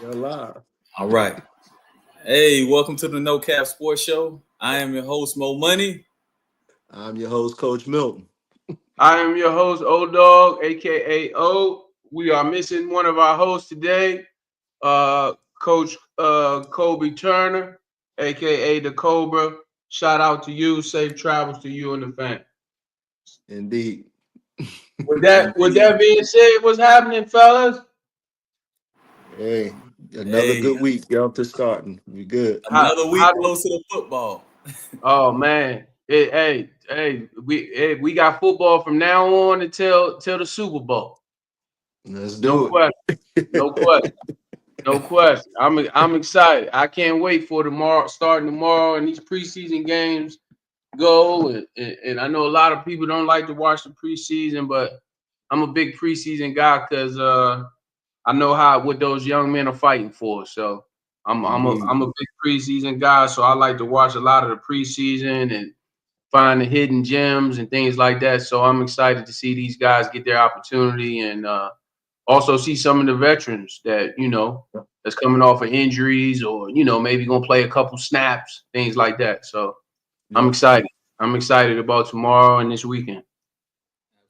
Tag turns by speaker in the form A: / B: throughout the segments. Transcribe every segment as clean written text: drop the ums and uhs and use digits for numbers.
A: You're alive.
B: All right. Hey, welcome to the No Cap Sports Show. I am your host, Mo Money.
A: I'm your host, Coach Milton.
C: I am your host, O Dog, aka O. We are missing one of our hosts today, Coach Kobe Turner, aka the Cobra. Shout out to you. Safe travels to you and the fam.
A: Indeed.
C: With that being said, what's happening, fellas?
A: Hey, another
B: Hey,
A: good week. Y'all to starting. We good.
B: another
C: How
B: week close to the football.
C: Oh man. We got football from now on until the Super Bowl.
A: Let's
C: No
A: do
C: question. No question. No question. I'm excited. I can't wait for tomorrow, starting tomorrow, and these preseason games go. And I know a lot of people don't like to watch the preseason, but I'm a big preseason guy because I know what those young men are fighting for. So I'm a big preseason guy. So I like to watch a lot of the preseason and find the hidden gems and things like that. So I'm excited to see these guys get their opportunity and also see some of the veterans that that's coming off of injuries or maybe gonna play a couple snaps, things like that. So I'm excited. I'm excited about tomorrow and this weekend.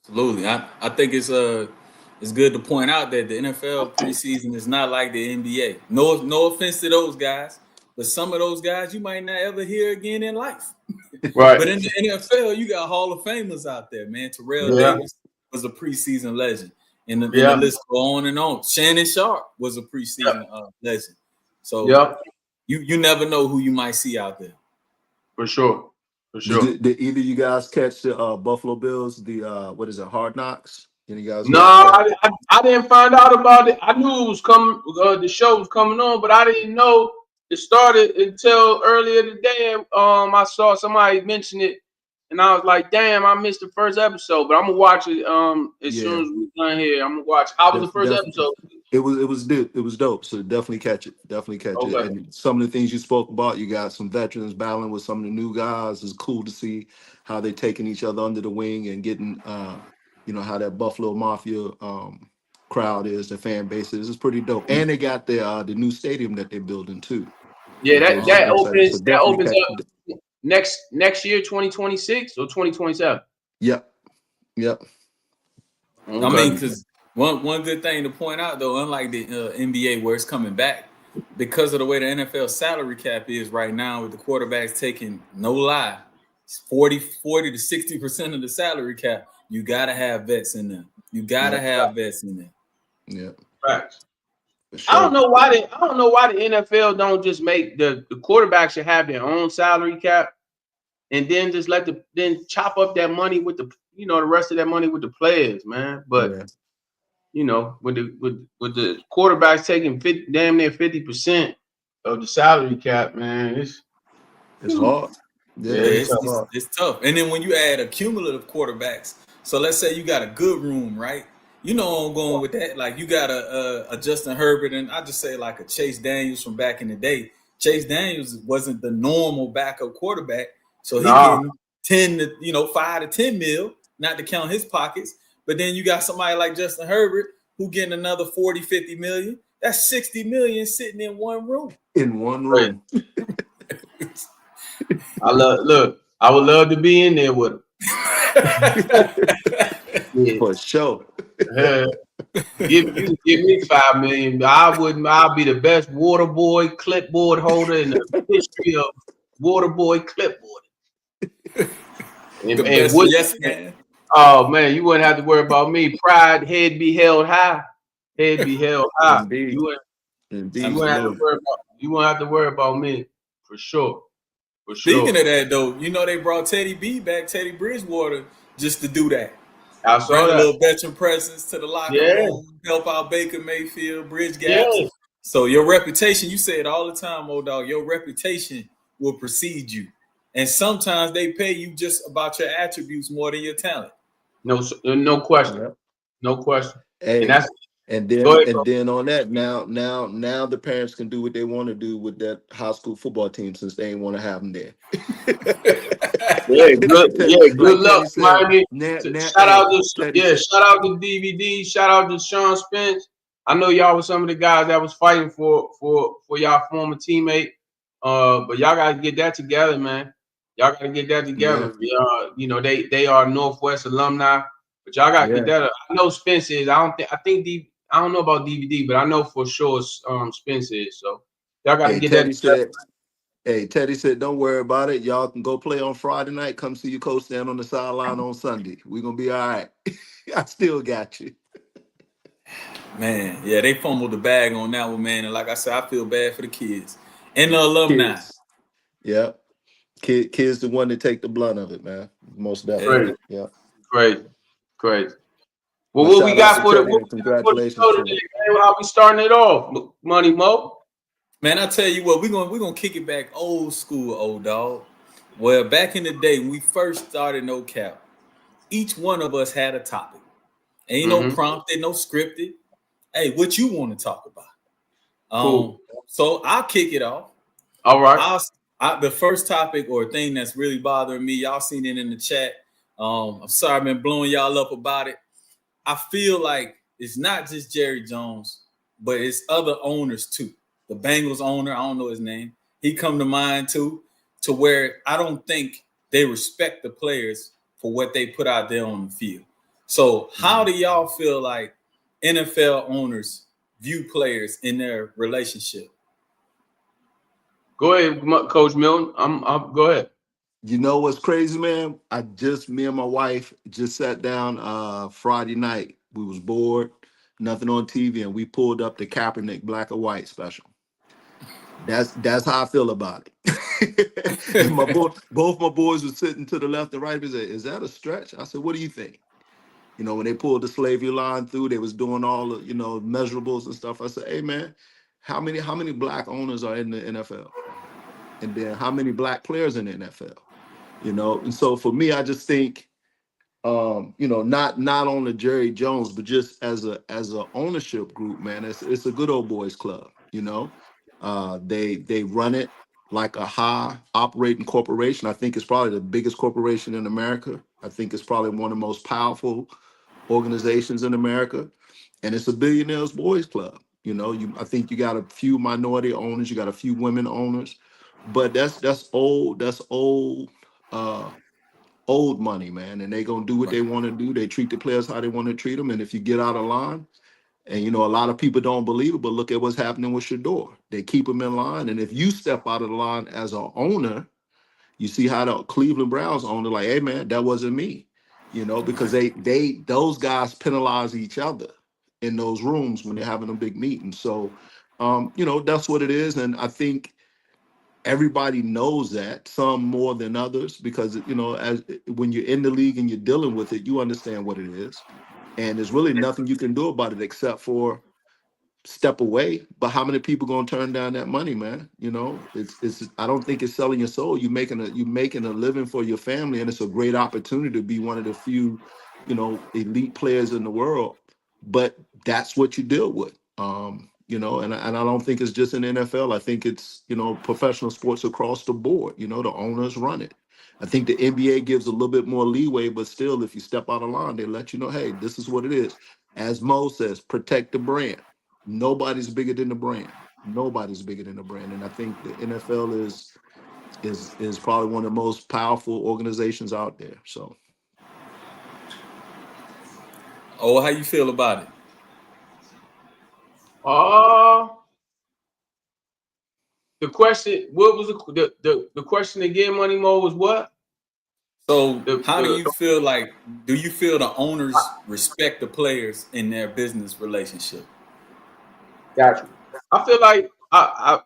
B: Absolutely. I think it's good to point out that the NFL preseason is not like the NBA. No offense to those guys, but some of those guys you might not ever hear again in life.
C: Right.
B: But in the NFL, you got Hall of Famers out there, man. Terrell
C: Yeah.
B: Davis was a preseason legend. And the
C: Yeah.
B: list go on and on. Shannon Sharp was a preseason legend. So you never know who you might see out there.
C: For sure. For sure.
A: Did either of you guys catch the Buffalo Bills? The what is it? Hard Knocks? Any guys?
C: No, I didn't find out about it. I knew it was coming. The show was coming on, but I didn't know it started until earlier today. I saw somebody mention it, and I was like, "Damn, I missed the first episode." But I'm gonna watch it. As soon as we're done here, I'm gonna watch. How was the first episode?
A: It was dope. So definitely catch it. Definitely catch it. And some of the things you spoke about, you got some veterans battling with some of the new guys. It's cool to see how they taking each other under the wing and getting how that Buffalo Mafia crowd is, the fan base is. It's pretty dope. And they got the new stadium that they're building too.
C: Yeah, that opens
A: up
C: next year, 2026 or 2027.
A: Yep.
B: Okay. I mean, because one good thing to point out though, unlike the NBA where it's coming back, because of the way the NFL salary cap is right now, with the quarterbacks taking, no lie, 40 to 60% of the salary cap, you gotta have vets in there. You gotta have vets in there.
A: Yeah.
C: Right. Sure. I don't know why the NFL don't just make the quarterback should have their own salary cap, and then just then chop up that money with the rest of that money with the players, man. But with the quarterbacks taking damn near 50% of the salary cap, man, it's
A: hard.
B: Yeah, it's tough. And then when you add a cumulative quarterbacks, so let's say you got a good room, right? You know I'm going with that. Like you got a Justin Herbert, and I just say like a Chase Daniels from back in the day. Chase Daniels wasn't the normal backup quarterback, so he getting 5 to 10 mil, not to count his pockets. But then you got somebody like Justin Herbert who getting another 40, 50 million. That's 60 million sitting in one room.
A: In one room.
C: I would love to be in there with him.
A: For sure.
C: Give me 5 million. I'll be the best water boy clipboard holder in the history of water boy clipboard. Oh man, you wouldn't have to worry about me. Pride, head be held high. Head be held high.
A: Indeed.
C: You wouldn't have to worry about me for sure.
B: Speaking of that, though, they brought Teddy B back, Teddy Bridgewater, just to do that.
C: I saw
B: that. A little veteran presence to the locker room, help out Baker Mayfield, bridge gaps. Yeah. So your reputation, you say it all the time, old dog, your reputation will precede you. And sometimes they pay you just about your attributes more than your talent.
C: No question. No question.
A: Hey. And then on that, now the parents can do what they want to do with that high school football team since they ain't want to have them there.
C: Good luck, Miami. Shout out to DVD. Shout out to Sean Spence. I know y'all was some of the guys that was fighting for y'all former teammate. But y'all gotta get that together, man. Y'all gotta get that together. Yeah. You know, they are Northwest alumni, but y'all gotta get that. I know Spence is. I don't know about DVD, but I know for sure Spence is. So y'all gotta get
A: Teddy
C: that together.
A: Teddy said, don't worry about it. Y'all can go play on Friday night. Come see your coach stand on the sideline on Sunday. We're gonna be all right. I still got you.
B: Man, yeah, they fumbled the bag on that one, man. And like I said, I feel bad for the kids and the alumni.
A: Yeah. Kids the one that take the blunt of it, man. Most definitely. Yeah.
C: Great. Well, what we got for the
A: congratulations
C: show today, man? How we starting it off, Money Mo?
B: Man, I tell you what, we're gonna kick it back old school, old dog. Well, back in the day when we first started No Cap, each one of us had a topic. Ain't no prompted, no scripted. Hey, what you want to talk about?
C: Cool.
B: So I'll kick it off.
C: All right.
B: The first topic or thing that's really bothering me, y'all seen it in the chat. I'm sorry I've been blowing y'all up about it. I feel like it's not just Jerry Jones, but it's other owners too. The Bengals owner, I don't know his name. He come to mind too, to where I don't think they respect the players for what they put out there on the field. So how do y'all feel like NFL owners view players in their relationship?
C: Go ahead, Coach Milton. I'm go ahead.
A: You know what's crazy, man? Me and my wife just sat down Friday night. We was bored, nothing on TV, and we pulled up the Kaepernick Black or White special. That's how I feel about it. And both my boys were sitting to the left and right. They said, "Is that a stretch?" I said, "What do you think?" You know, when they pulled the slavery line through, they was doing all the, measurables and stuff. I said, "Hey, man, how many black owners are in the NFL? And then how many black players in the NFL?" And so for me, I just think, not only Jerry Jones, but just as a ownership group, man, it's a good old boys club. They run it like a high operating corporation. I think it's probably the biggest corporation in America. I think it's probably one of the most powerful organizations in America, and it's a billionaires boys club. I think you got a few minority owners, you got a few women owners, but that's old. That's old money, man, and they gonna do what they want to do. They treat the players how they want to treat them, and if you get out of line, and a lot of people don't believe it, but look at what's happening with Shador. They keep him in line, and if you step out of the line as an owner, you see how the Cleveland Browns owner, like, hey man, that wasn't me, because those guys penalize each other in those rooms when they're having a big meeting. So, that's what it is, and I think everybody knows that, some more than others, because as when you're in the league and you're dealing with it, you understand what it is, and there's really nothing you can do about it except for step away. But how many people gonna turn down that money, man? It's I don't think it's selling your soul. You're making a living for your family, and it's a great opportunity to be one of the few elite players in the world, but that's what you deal with. And I don't think it's just in the NFL. I think it's, professional sports across the board. The owners run it. I think the NBA gives a little bit more leeway, but still, if you step out of line, they let you know, hey, this is what it is. As Mo says, protect the brand. Nobody's bigger than the brand. Nobody's bigger than the brand. And I think the NFL is probably one of the most powerful organizations out there. So.
B: Oh, how you feel about it?
C: The question, what was the question again, Money Mo, was what?
B: So how do you feel like, do you feel the owners respect the players in their business relationship?
C: Gotcha. I feel like I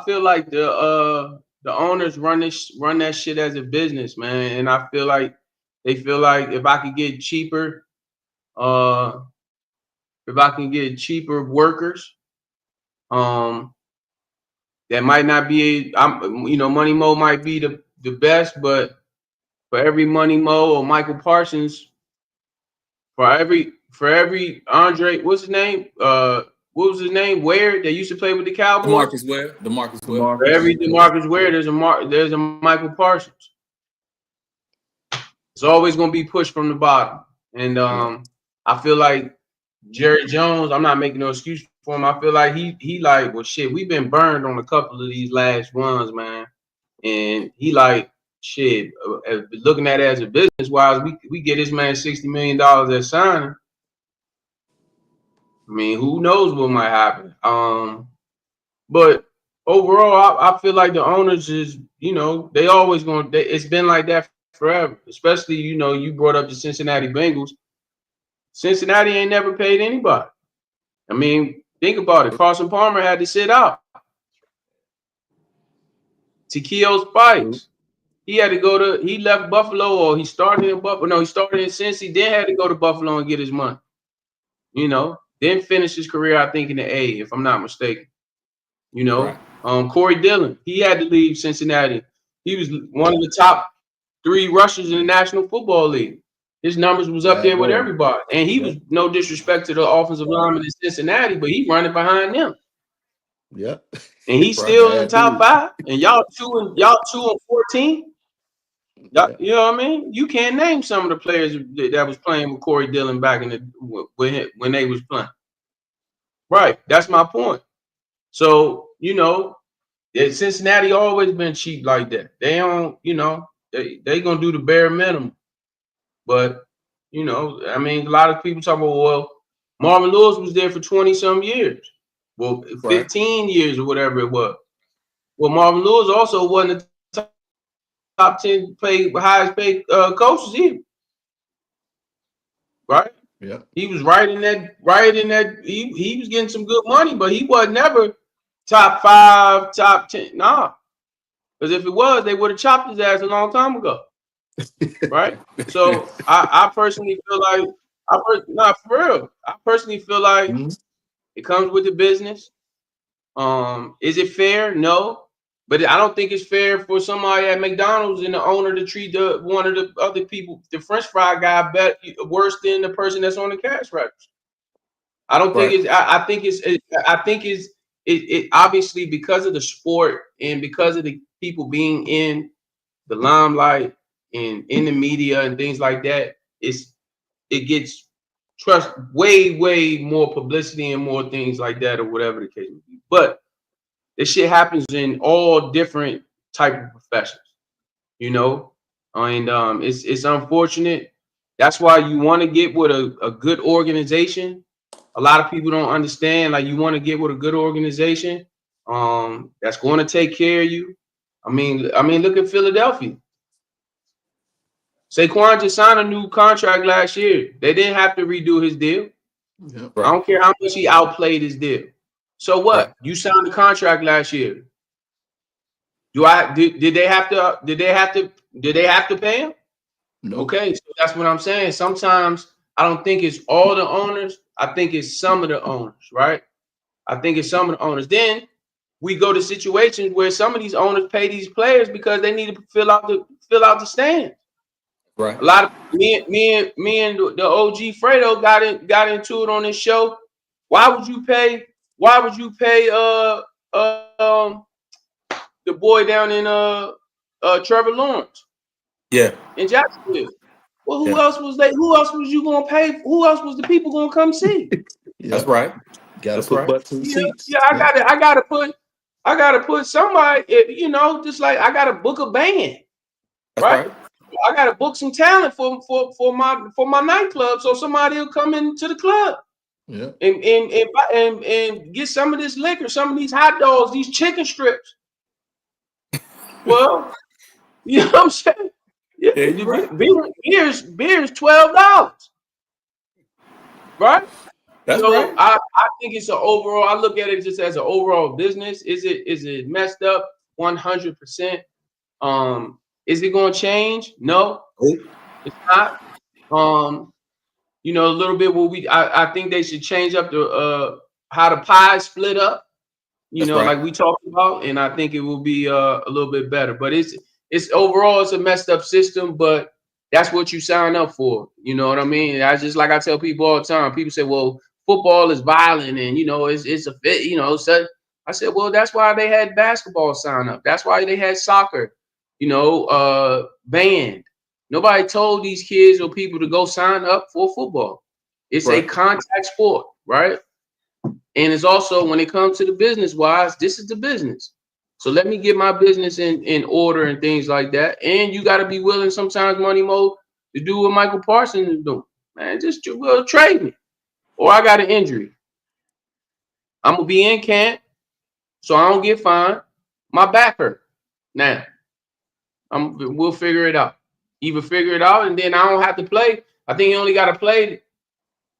C: feel like the owners run that shit as a business, man. And I feel like they feel like if I could get cheaper, workers, that might not be, Money Mo might be the best, but for every Money Mo or Michael Parsons, for every Andre, what's his name? What was his name? Ware, that used to play with the Cowboys.
B: DeMarcus Ware.
C: For every DeMarcus Ware, there's a Michael Parsons. It's always going to be pushed from the bottom, and I feel like Jerry Jones. I'm not making no excuse for him. I feel like he like, well, shit, we've been burned on a couple of these last runs, man. And he like, shit, looking at it as a business wise, we get this man $60 million at signing. I mean, who knows what might happen? But overall, I feel like the owners is, they always going. It's been like that forever. Especially, you brought up the Cincinnati Bengals. Cincinnati ain't never paid anybody. I mean, think about it. Carson Palmer had to sit out. Takeo Spikes, he left Buffalo, or he started in Buffalo. No, he started in Cincy, then had to go to Buffalo and get his money. Then finish his career, I think, in the A, if I'm not mistaken. Right. Corey Dillon, he had to leave Cincinnati. He was one of the top 3 rushers in the National Football League. His numbers was up there with everybody. And he was, no disrespect to the offensive lineman in Cincinnati, but he running behind them.
A: Yep.
C: And he's still in the top 5. And y'all 2 and 14. You know what I mean? You can't name some of the players that was playing with Corey Dillon back in when they was playing. Right. That's my point. So, Cincinnati always been cheap like that. They don't, they gonna do the bare minimum. But, I mean, a lot of people talk about, well, Marvin Lewis was there for 20-some years. Well, 15 years or whatever it was. Well, Marvin Lewis also wasn't the top 10 highest paid coaches either. Right?
A: Yeah.
C: He was right in that. He was getting some good money, but he was never top 5, top 10. Nah. Because if it was, they would have chopped his ass a long time ago. Right? So I personally feel like for real. I personally feel like it comes with the business. Is it fair? No. But I don't think it's fair for somebody at McDonald's and the owner to treat one of the other people, the French fry guy, worse than the person that's on the cash register. I don't think it's. I think it's obviously because of the sport and because of the people being in the limelight and in the media and things like that. It gets trust way more publicity and more things like that, or whatever the case may be. But this shit happens in all different type of professions, and it's unfortunate. That's why you want to get with a good organization. A lot of people don't understand. Like, you want to get with a good organization that's going to take care of you. I mean, look at Philadelphia. Saquon just signed a new contract last year. They didn't have to redo his deal. Yep, right. I don't care how much he outplayed his deal. So what? Right. You signed the contract last year. Did they have to pay him? No. Okay, so that's what I'm saying. Sometimes I don't think it's all the owners. I think it's some of the owners, right? I think it's some of the owners. Then we go to situations where some of these owners pay these players because they need to fill out the stand. Right. A lot of me and the OG Fredo got into it on this show. Why would you pay the boy down in Trevor Lawrence? Yeah. In Jacksonville. Well, who else was you gonna pay? Who else was the people gonna come see?
A: Yeah. That's right. Gotta put butts in seats.
C: Yeah, I gotta put somebody, just like I gotta book a band. Right? I gotta book some talent for my nightclub so somebody will come into the club. Yeah. And get some of this liquor, some of these hot dogs, these chicken strips. Well, you know what I'm saying? Yeah, beer's $12. Right? That's so right. I think it's an overall, I look at it just as an overall business. Is it messed up? 100%. Is it going to change? No, it's not. A little bit I think they should change up the how the pie split up, like we talked about, and I think it will be a little bit better. But it's overall it's a messed up system, but that's what you sign up for. You know what I mean? I just, like I tell people all the time. People say, "Well, football is violent, and it's a fit." So I said, "Well, that's why they had basketball sign up. That's why they had soccer, band. Nobody told these kids or people to go sign up for football. It's a contact sport, right? And it's also, when it comes to the business wise, this is the business. So let me get my business in order and things like that. And you got to be willing sometimes, Money Mo, to do what Michael Parsons is doing. Man, just trade me. Or I got an injury. I'm going to be in camp so I don't get fined. My back hurt. Now, we'll figure it out. Either figure it out and then I don't have to play. I think you only got to play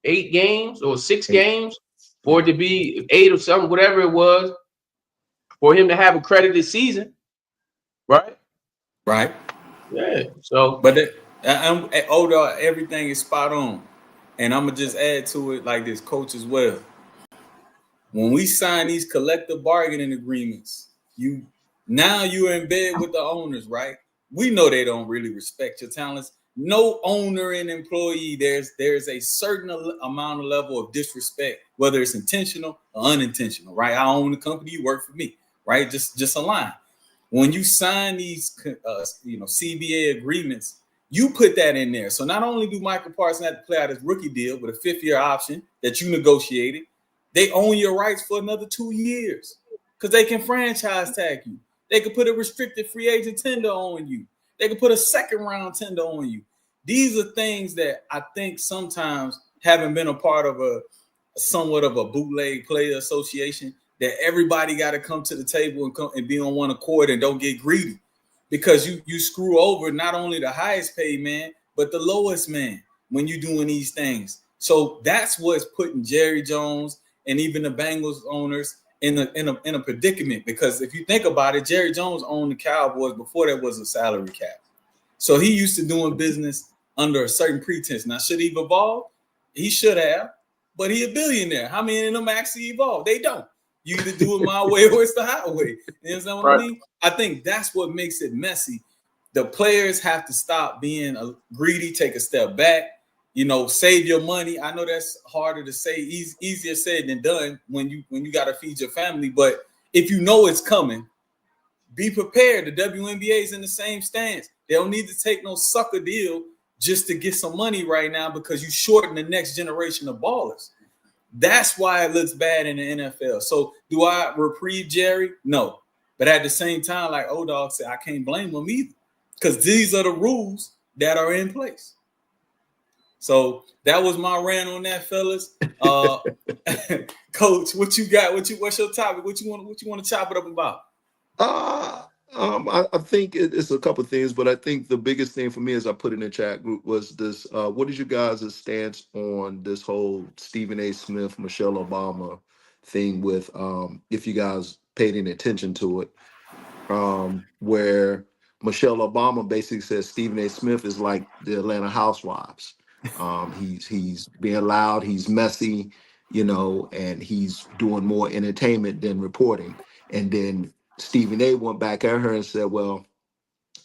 C: 8 games or 6 games for it to be 8 or something, whatever it was, for him to have a credited season, right?
B: Right.
C: Yeah. So,
B: but everything is spot on, and I'm gonna just add to it like this, coach, as well. When we sign these collective bargaining agreements, you're in bed with the owners, right? We know they don't really respect your talents. No owner and employee, there's a certain amount of level of disrespect, whether it's intentional or unintentional, right? I own the company, you work for me, right? Just a line. When you sign these, CBA agreements, you put that in there. So not only do Michael Parsons have to play out his rookie deal with a 5th-year option that you negotiated, they own your rights for another 2 years because they can franchise tag you. They could put a restricted free agent tender on you. They could put a 2nd-round tender on you. These are things that I think sometimes, having been a part of somewhat of a bootleg player association, that everybody got to come to the table and be on one accord and don't get greedy, because you screw over not only the highest paid man, but the lowest man when you're doing these things. So that's what's putting Jerry Jones and even the Bengals owners in a predicament, because if you think about it, Jerry Jones owned the Cowboys before there was a salary cap. So he used to doing business under a certain pretense. Now, should he evolve? He should have, but he a billionaire. How many of them actually evolve? They don't. You either do it my way or it's the highway. You know what I mean? I think that's what makes it messy. The players have to stop being greedy, take a step back, save your money. I know that's harder to say, easier said than done when you got to feed your family. But if you know it's coming, be prepared. The WNBA is in the same stance. They don't need to take no sucker deal just to get some money right now, because you shorten the next generation of ballers. That's why it looks bad in the NFL. So do I reprieve Jerry? No. But at the same time, like O-Dog said, I can't blame him either, because these are the rules that are in place. So that was my rant on that, fellas. Coach, what you got? What's your topic? What you want to chop it up about?
A: I think it's a couple of things, but I think the biggest thing for me, as I put in the chat group, was this: what is you guys' stance on this whole Stephen A. Smith, Michelle Obama thing? With if you guys paid any attention to it, where Michelle Obama basically says Stephen A. Smith is like the Atlanta Housewives. He's being loud, he's messy, and he's doing more entertainment than reporting. And then Stephen A. went back at her and said, well,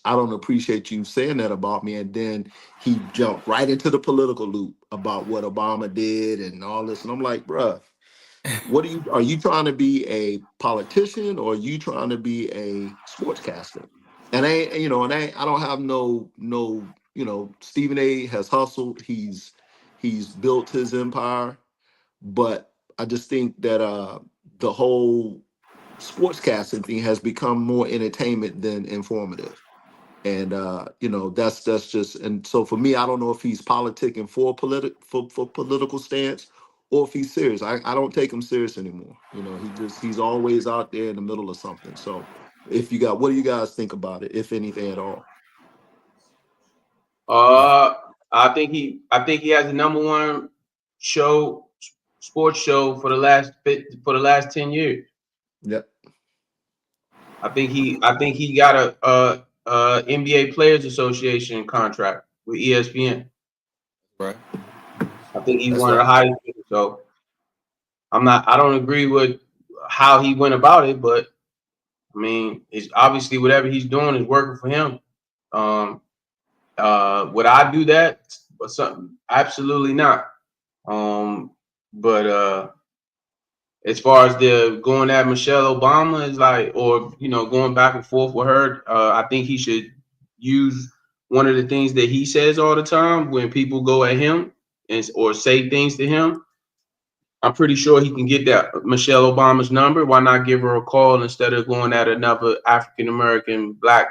A: I don't appreciate you saying that about me. And then he jumped right into the political loop about what Obama did and all this. And I'm like, bruh, are you trying to be a politician, or are you trying to be a sportscaster? And I don't have no, Stephen A. has hustled. He's built his empire, but I just think that the whole sportscasting thing has become more entertainment than informative. And that's just, and so for me, I don't know if he's politicking for political stance, or if he's serious. I don't take him serious anymore. He's always out there in the middle of something. So what do you guys think about it, if anything at all?
C: I think he has the #1 sports show for the last 10 years.
A: Yep.
C: I think he got a NBA Players Association contract with ESPN.
B: Right.
C: I think he's one of the highest. So I don't agree with how he went about it, but I mean, it's obviously whatever he's doing is working for him. Would I do that? Absolutely not. But as far as the going at Michelle Obama is going back and forth with her, I think he should use one of the things that he says all the time when people go at him or say things to him. I'm pretty sure he can get that Michelle Obama's number. Why not give her a call instead of going at another African American black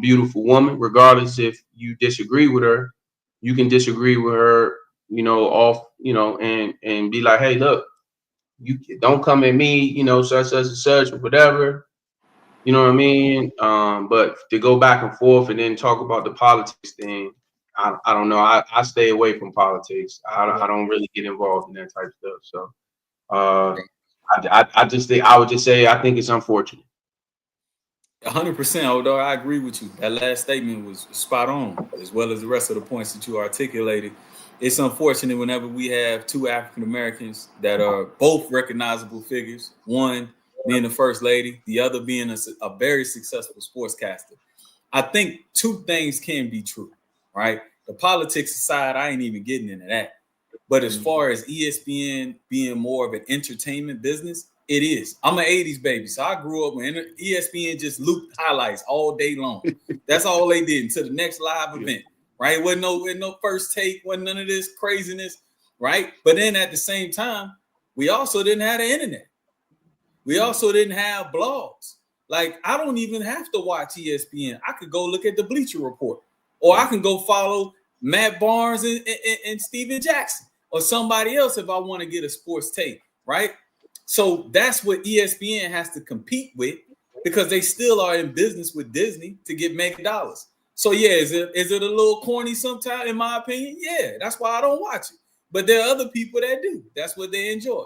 C: beautiful woman? Regardless if you disagree with her, you can disagree with her, and be like, hey, look, you don't come at me, such and such or whatever. You know what I mean? But to go back and forth and then talk about the politics thing, I don't know. I stay away from politics. I don't really get involved in that type of stuff. So I just think I would just say I think it's unfortunate.
B: 100%, although I agree with you. That last statement was spot on, as well as the rest of the points that you articulated. It's unfortunate whenever we have two African Americans that are both recognizable figures, one being the first lady, the other being a very successful sportscaster. I think two things can be true, right? The politics aside, I ain't even getting into that. But as far as ESPN being more of an entertainment business, it is. I'm an 80s baby, so I grew up when ESPN just looped highlights all day long. That's all they did until the next live event, right? Wasn't no first take, wasn't none of this craziness, right? But then at the same time, we also didn't have the internet. We also didn't have blogs. Like, I don't even have to watch ESPN. I could go look at the Bleacher Report, or I can go follow Matt Barnes and Steven Jackson or somebody else if I want to get a sports take, right? So that's what ESPN has to compete with, because they still are in business with Disney to get mega dollars. So yeah, is it a little corny sometimes, in my opinion? Yeah, that's why I don't watch it. But there are other people that do. That's what they enjoy.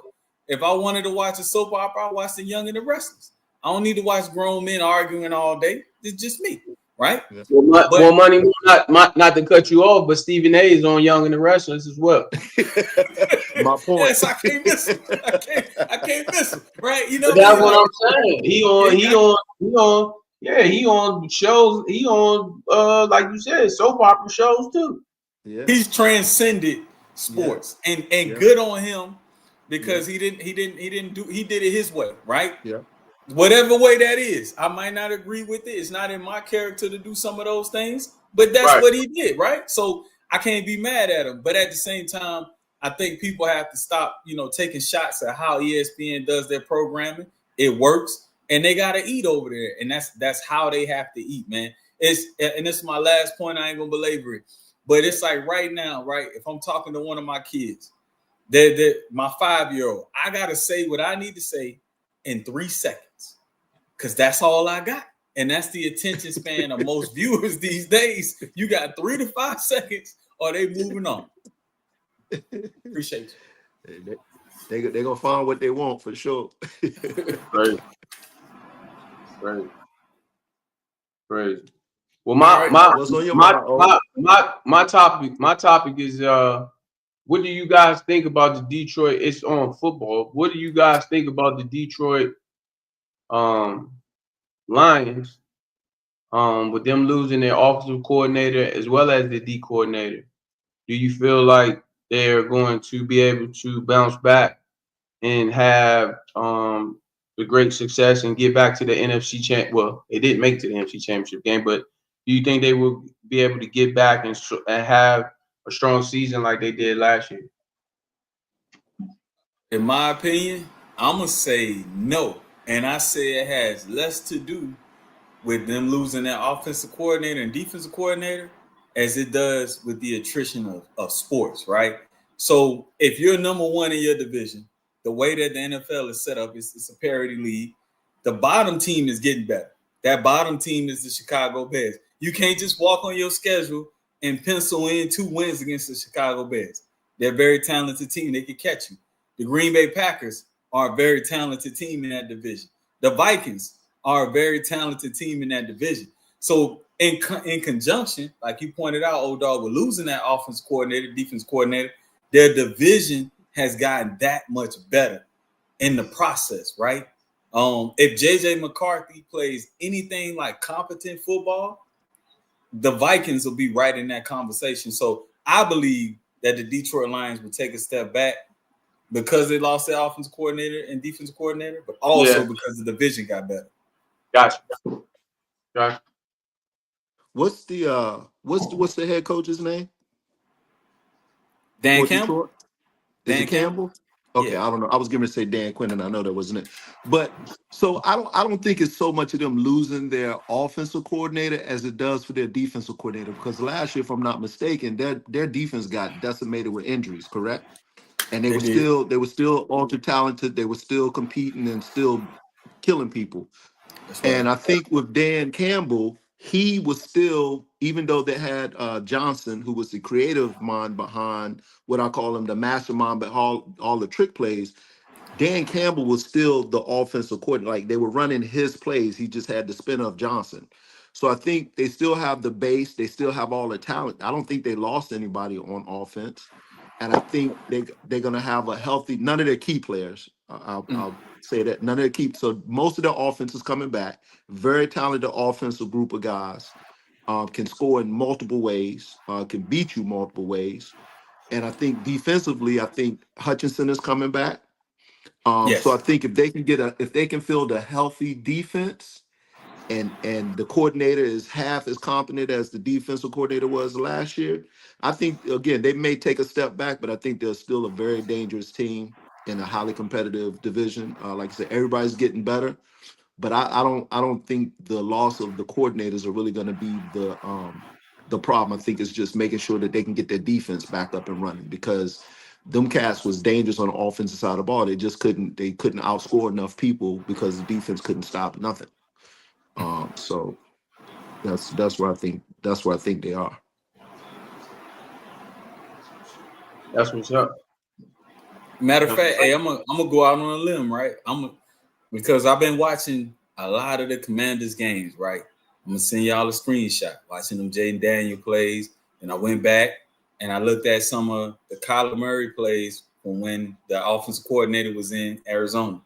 B: If I wanted to watch a soap opera, I watch The Young and the Restless. I don't need to watch grown men arguing all day. It's just me, right?
C: More money, not to cut you off, but Stephen A is on Young and the Restless as well.
A: My point.
B: Yes, I can't miss him. I can't miss him, right? You know,
C: but that's what I'm saying. He on shows. He on like you said, soap opera shows too.
A: Yeah.
B: He's transcended sports, and good on him, because he did it his way, right?
A: Yeah.
B: Whatever way that is. I might not agree with it. It's not in my character to do some of those things, but that's what he did, right? So I can't be mad at him. But at the same time, I think people have to stop, taking shots at how ESPN does their programming. It works, and they got to eat over there, and that's how they have to eat, man. And this is my last point. I ain't gonna belabor it, but it's like right now, right? If I'm talking to one of my kids, my 5-year-old, I gotta say what I need to say in 3 seconds, because that's all I got, and that's the attention span of most viewers these days. You got 3 to 5 seconds, or they moving on. Appreciate you.
A: They're gonna find what they want for sure.
C: Right. Crazy. Well, my topic is what do you guys think about the Detroit? It's on football. What do you guys think about the Detroit Lions with them losing their offensive coordinator as well as the D coordinator? Do you feel like they're going to be able to bounce back and have the great success and get back to the NFC champ? Well, they didn't make it to the NFC championship game, but do you think they will be able to get back and have a strong season like they did last year?
B: In my opinion, I'm going to say no. And I say it has less to do with them losing their offensive coordinator and defensive coordinator as it does with the attrition of sports, right? So if you're number one in your division, the way that the NFL is set up, it's a parity league. The bottom team is getting better. That bottom team is the Chicago Bears. You can't just walk on your schedule and pencil in 2 wins against the Chicago Bears. They're a very talented team. They can catch you. The Green Bay Packers are a very talented team in that division. The Vikings are a very talented team in that division. So in conjunction, like you pointed out, old dog, with losing that offense coordinator, defense coordinator, their division has gotten that much better in the process, right? If JJ McCarthy plays anything like competent football, the Vikings will be right in that conversation. So I believe that the Detroit Lions will take a step back because they lost their offensive coordinator and defensive coordinator, but also because the division got better.
C: Gotcha.
A: What's the head coach's name?
B: Dan Campbell.
A: Is it Campbell? Okay, I don't know. I was going to say Dan Quinn, and I know that wasn't it. But so I don't think it's so much of them losing their offensive coordinator as it does for their defensive coordinator. Because last year, if I'm not mistaken, their defense got decimated with injuries, correct? And they were still ultra talented. They were still competing and still killing people.
B: That's right.
A: And I think with Dan Campbell, he was still, even though they had Johnson, who was the creative mind behind what I call him, the mastermind behind all the trick plays. Dan Campbell was still the offensive coordinator. Like they were running his plays. He just had the spin of Johnson. So I think they still have the base. They still have all the talent. I don't think they lost anybody on offense. And I think they're going to have a healthy, none of their key players. I'll say that. None of their key. So most of their offense is coming back. Very talented offensive group of guys. Can score in multiple ways. Can beat you multiple ways. And I think defensively, I think Hutchinson is coming back. So I think if they can field a healthy defense, and the coordinator is half as competent as the defensive coordinator was last year, I think again they may take a step back, but I think they're still a very dangerous team in a highly competitive division. Like I said, everybody's getting better, but I don't think the loss of the coordinators are really going to be the problem. I think it's just making sure that they can get their defense back up and running, because them cats was dangerous on the offensive side of the ball. They couldn't outscore enough people because the defense couldn't stop nothing. So that's where I think they are.
C: That's what's up.
B: Matter of fact, hey, I'm gonna go out on a limb, right? Because I've been watching a lot of the Commanders games, right? I'm gonna send y'all a screenshot watching them Jaden Daniel plays, and I went back and I looked at some of the Kyler Murray plays from when the offensive coordinator was in Arizona.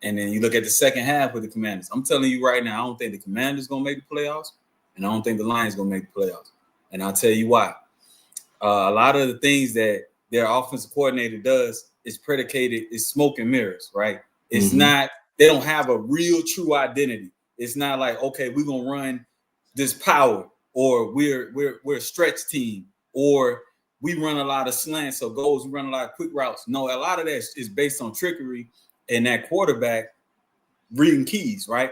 B: And then you look at the second half with the Commanders. I'm telling you right now, I don't think the Commanders going to make the playoffs, and I don't think the Lions going to make the playoffs. And I'll tell you why. A lot of the things that their offensive coordinator does is predicated, is smoke and mirrors, right? It's not, they don't have a real true identity. It's not like, okay, we're going to run this power, or we're a stretch team, or we run a lot of slants or goals, we run a lot of quick routes. No, a lot of that is based on trickery and that quarterback reading keys, right?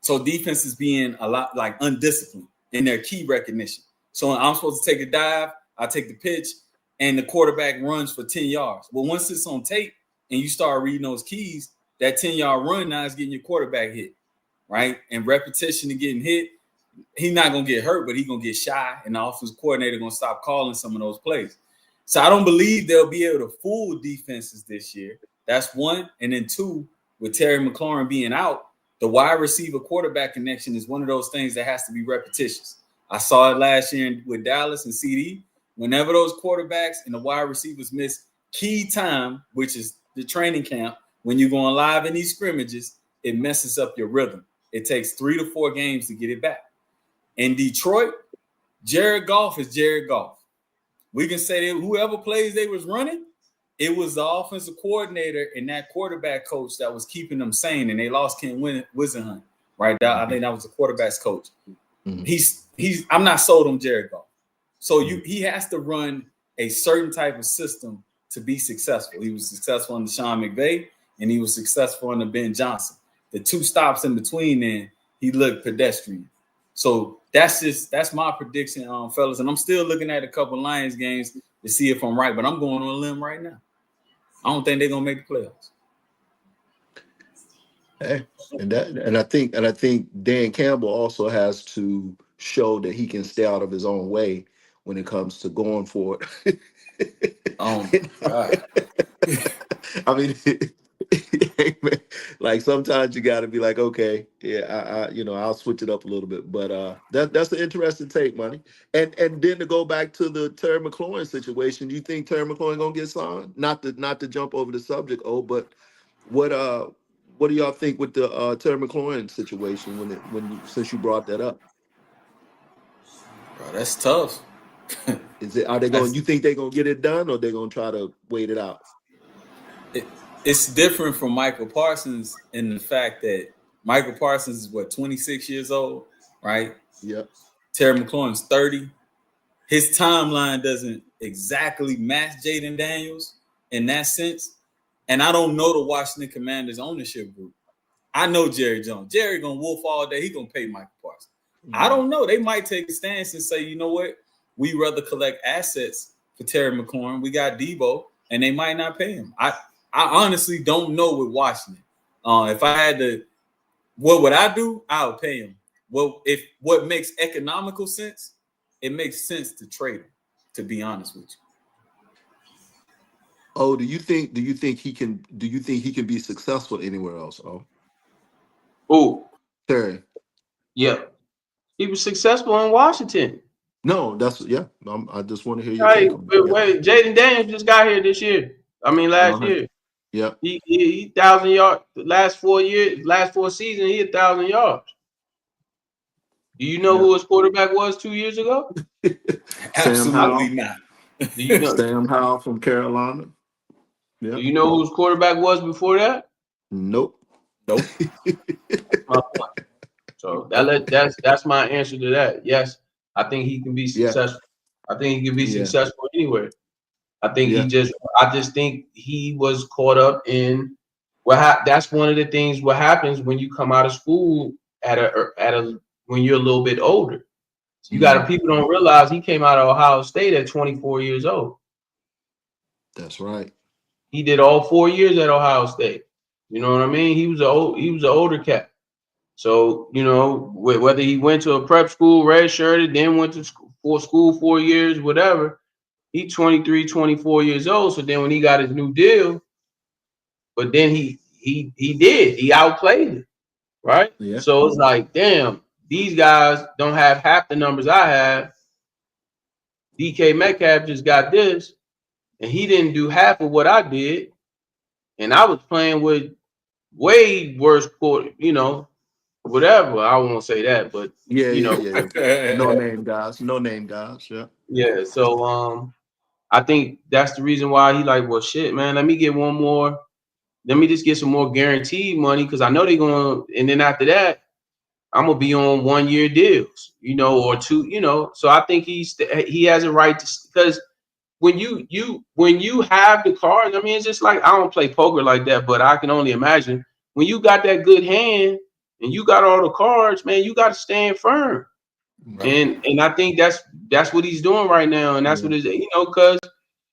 B: So defense is being a lot like undisciplined in their key recognition. So I'm supposed to take a dive, I take the pitch, and the quarterback runs for 10 yards. Well, once it's on tape and you start reading those keys, that 10-yard run now is getting your quarterback hit, right? And repetition to getting hit, he's not going to get hurt, but he's going to get shy, and the offensive coordinator going to stop calling some of those plays. So I don't believe they'll be able to fool defenses this year. That's one. And then two, with Terry McLaurin being out, the wide receiver quarterback connection is one of those things that has to be repetitious. I saw it last year with Dallas and CD. Whenever those quarterbacks and the wide receivers miss key time, which is the training camp, when you're going live in these scrimmages, it messes up your rhythm. It takes 3 to 4 games to get it back. In Detroit, Jared Goff is Jared Goff. We can say that whoever plays they was running, it was the offensive coordinator and that quarterback coach that was keeping them sane, and they lost Ken Whisenhunt, right? I think that was the quarterback's coach. Mm-hmm. I'm not sold on Jared Goff. So he has to run a certain type of system to be successful. He was successful under Sean McVay, and he was successful under Ben Johnson. The 2 stops in between, then he looked pedestrian. So that's my prediction, fellas. And I'm still looking at a couple Lions games to see if I'm right, but I'm going on a limb right now. I don't think they're gonna make the playoffs.
A: Hey, and I think Dan Campbell also has to show that he can stay out of his own way when it comes to going for it.
B: Oh God.
A: I mean, like sometimes you got to be like, okay, yeah, I'll switch it up a little bit. But that's an interesting take, Money. And then to go back to the Terry McLaurin situation, do you think Terry McLaurin gonna get signed? Not to jump over the subject, but what do y'all think with the Terry McLaurin situation since you brought that up?
B: Bro, that's tough.
A: You think they're gonna get it done, or they're gonna try to wait it out?
B: It's different from Michael Parsons in the fact that Michael Parsons is 26 years old, right?
A: Yep.
B: Terry McLaurin's 30. His timeline doesn't exactly match Jaden Daniels in that sense, and I don't know the Washington Commanders ownership group. I know Jerry Jones. Jerry gonna wolf all day. He gonna pay Michael Parsons. I don't know. They might take a stance and say, you know what? We rather collect assets for Terry McLaurin. We got Debo, and they might not pay him. I honestly don't know with Washington. If I had to, what would I do? I would pay him. Well, if what makes economical sense, it makes sense to trade him. To be honest with you.
A: Oh, do you think he can be successful anywhere else?
C: Oh,
A: Terry.
C: Yeah, he was successful in Washington.
A: No, that's I just want to hear your take on
C: it. Wait, Jaden Daniels just got here this year. I mean, last year.
A: Yeah.
C: He 1,000 yards. Last 4 seasons, he 1,000 yards. Do you know who his quarterback was 2 years ago?
B: Absolutely not.
C: Do you know
A: Sam Howell from Carolina? Yeah.
C: Do you know who his quarterback was before that?
A: Nope.
C: My point. So that's my answer to that. Yes, I think he can be successful. I think he can be successful anywhere. I think I just think he was caught up in that's one of the things what happens when you come out of school when you're a little bit older. So people don't realize he came out of Ohio State at 24 years old.
A: That's right.
C: He did all 4 years at Ohio State. You know what I mean? He was an older cat. So, you know, whether he went to a prep school, redshirted, then went to school 4 years, whatever, he's 23, 24 years old. So then when he got his new deal, but then he outplayed it, right?
A: Yeah.
C: So it's like, damn, these guys don't have half the numbers I have. DK Metcalf just got this, and he didn't do half of what I did. And I was playing with way worse, whatever. I won't say that, but
A: no name guys.
C: Yeah. So I think that's the reason why he like, well, shit, man. Let me get one more. Let me just get some more guaranteed money because I know they're gonna. And then after that, I'm gonna be on 1 year deals, or 2. So I think he has a right to, because when you have the cards, I mean, it's just like, I don't play poker like that, but I can only imagine when you got that good hand and you got all the cards, man, you got to stand firm. Right. And I think that's what he's doing right now, and that's what it is, because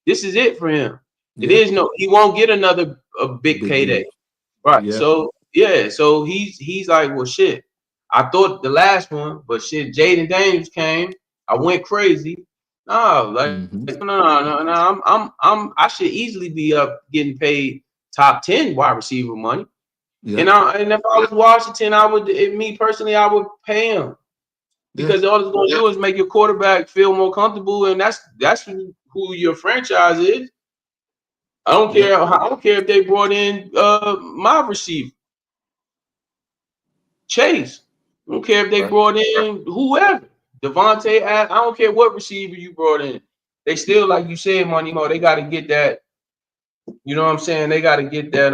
C: this is it for him. It is he won't get another big payday, right? Yeah. So so he's like, well, shit. I thought the last one, but shit, Jaden Daniels came. I went crazy. No, no. I should easily be up getting paid top 10 wide receiver money. Yeah. And if I was Washington, I would pay him. Because all it's going to do is make your quarterback feel more comfortable, and that's who your franchise is. I don't care. I don't care if they brought in my receiver, Chase. I don't care if they brought in whoever, Devontae. I don't care what receiver you brought in. They still, like you said, Money Mo, they got to get that. You know what I'm saying? They got to get that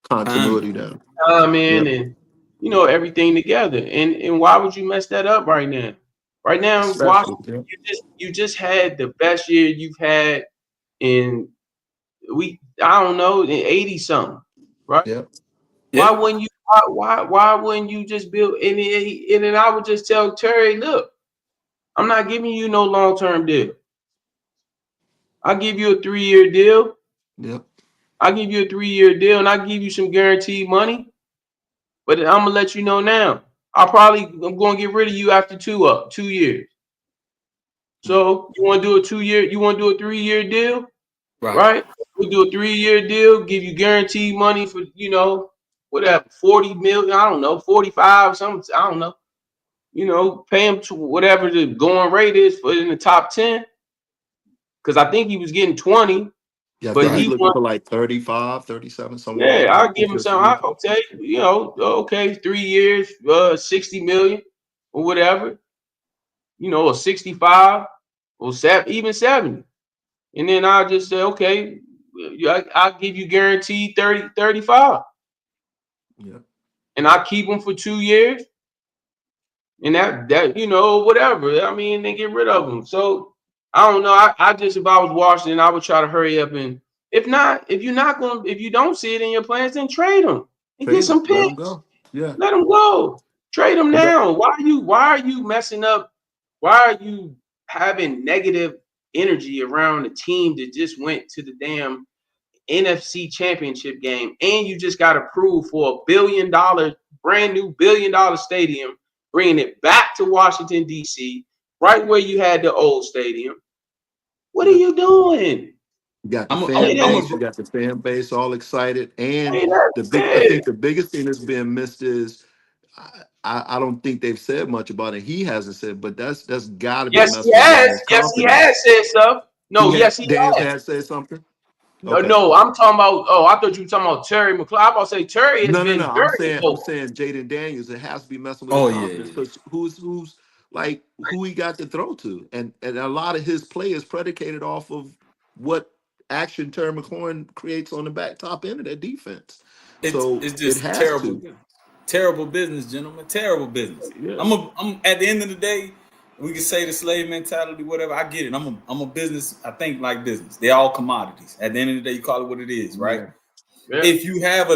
A: continuity down.
C: And everything together. And why would you mess that up right now? Right now, Washington, you just had the best year you've had in in 80 something, right? Yeah. Why wouldn't you? Why wouldn't you just build? And then I would just tell Terry, look, I'm not giving you no long-term deal. I'll give you a 3-year deal.
A: Yep.
C: I'll give you a 3-year deal, and I'll give you some guaranteed money. But I'm gonna let you know now. I'm gonna get rid of you after 2 years. So you want to do a 2-year? You want to do a 3-year deal? Right? We'll do a 3-year deal. Give you guaranteed money for whatever, 40 million. I don't know, 45 something. I don't know. Pay him to whatever the going rate is for in the top 10. Because I think he was getting 20.
A: Yeah, but he's looking for like 35, 37, somewhere.
C: Yeah, I'll give him some. I'll take, okay, 3 years, 60 million or whatever, or 65 or even 70. And then I'll just say, okay, I'll give you guaranteed 30, 35.
A: Yeah.
C: And I'll keep them for 2 years. And that whatever. I mean, they get rid of them. So I don't know. I just, if I was Washington, I would try to hurry up and If you don't see it in your plans, then trade him and get some picks.
A: Let him go. Yeah.
C: Let him go. Trade him now. Why are you messing up? Why are you having negative energy around a team that just went to the damn NFC Championship game, and you just got approved for $1 billion, brand new $1 billion stadium, bringing it back to Washington, D.C., right where you had the old stadium? What are you doing?
A: You got the fan base. You got the fan base all excited, and I think the biggest thing that's being missed is I don't think they've said much about it. He hasn't said, but that's got to be.
C: Yes, he has. Yes, he has said stuff. No, yes, he
A: has said something.
C: No, I'm talking about. Oh, I thought you were talking about Terry McLaurin. I'm about to say Terry has been.
A: No. I'm saying Jaden Daniels. It has to be messing with his confidence because who's like who he got to throw to, and a lot of his play is predicated off of what action Terry McLaurin creates on the back top end of that defense.
B: It's just terrible business, gentlemen. Terrible business. Yeah. I'm at the end of the day, we can say the slave mentality, whatever. I get it. I'm a business. I think like business. They're all commodities. At the end of the day, you call it what it is, right? Yeah. If you have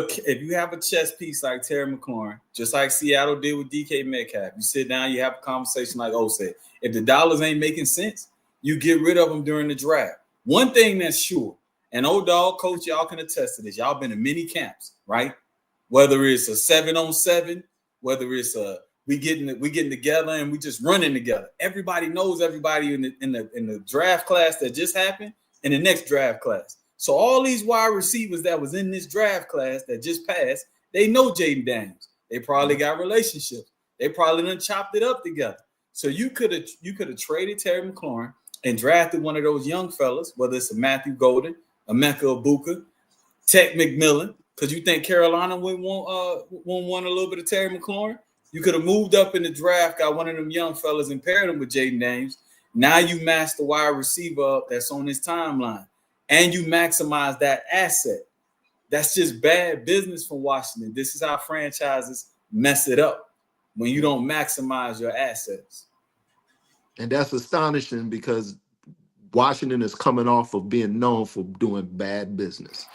B: a chess piece like Terry McLaurin, just like Seattle did with DK Metcalf, you sit down, you have a conversation like O said. If the dollars ain't making sense, you get rid of them during the draft. One thing that's sure, and old dog coach, y'all can attest to this. Y'all been in many camps, right? Whether it's a 7-on-7, whether it's we getting together and we just running together. Everybody knows everybody in the draft class that just happened and the next draft class. So all these wide receivers that was in this draft class that just passed, they know Jaden Daniels. They probably got relationships. They probably done chopped it up together. So you could have traded Terry McLaurin and drafted one of those young fellas, whether it's a Matthew Golden, a Emeka Egbuka, Tech McMillan, because you think Carolina would want a little bit of Terry McLaurin. You could have moved up in the draft, got one of them young fellas and paired them with Jaden Daniels. Now you match the wide receiver up that's on his timeline, and you maximize that asset. That's just bad business from Washington. This is how franchises mess it up when you don't maximize your assets.
A: And that's astonishing because Washington is coming off of being known for doing bad business.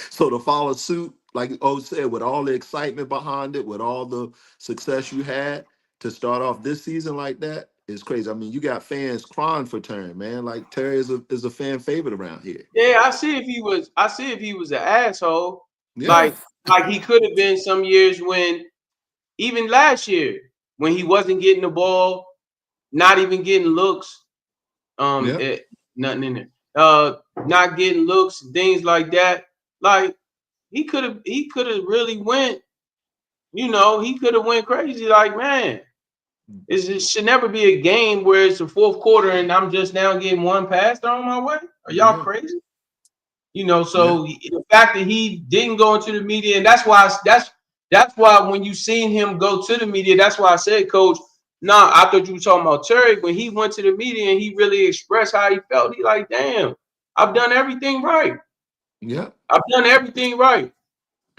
A: So to follow suit, like O said, with all the excitement behind it, with all the success you had, to start off this season like that is crazy. I mean, you got fans crying for Terry, man. Like Terry is a fan favorite around here.
C: Yeah, I see if he was an asshole. Yeah. Like he could have been some years when, even last year, when he wasn't getting the ball, not even getting looks, nothing in there. Not getting looks, things like that. Like he could have really went, he could have went crazy. Like, man, it should never be a game where it's the fourth quarter and I'm just now getting one pass thrown my way. Are y'all crazy? The fact that he didn't go into the media, and that's why when you seen him go to the media, that's why I said, Coach, I thought you were talking about Terry. When he went to the media and he really expressed how he felt, he like, damn, I've done everything right.
A: Yeah,
C: I've done everything right.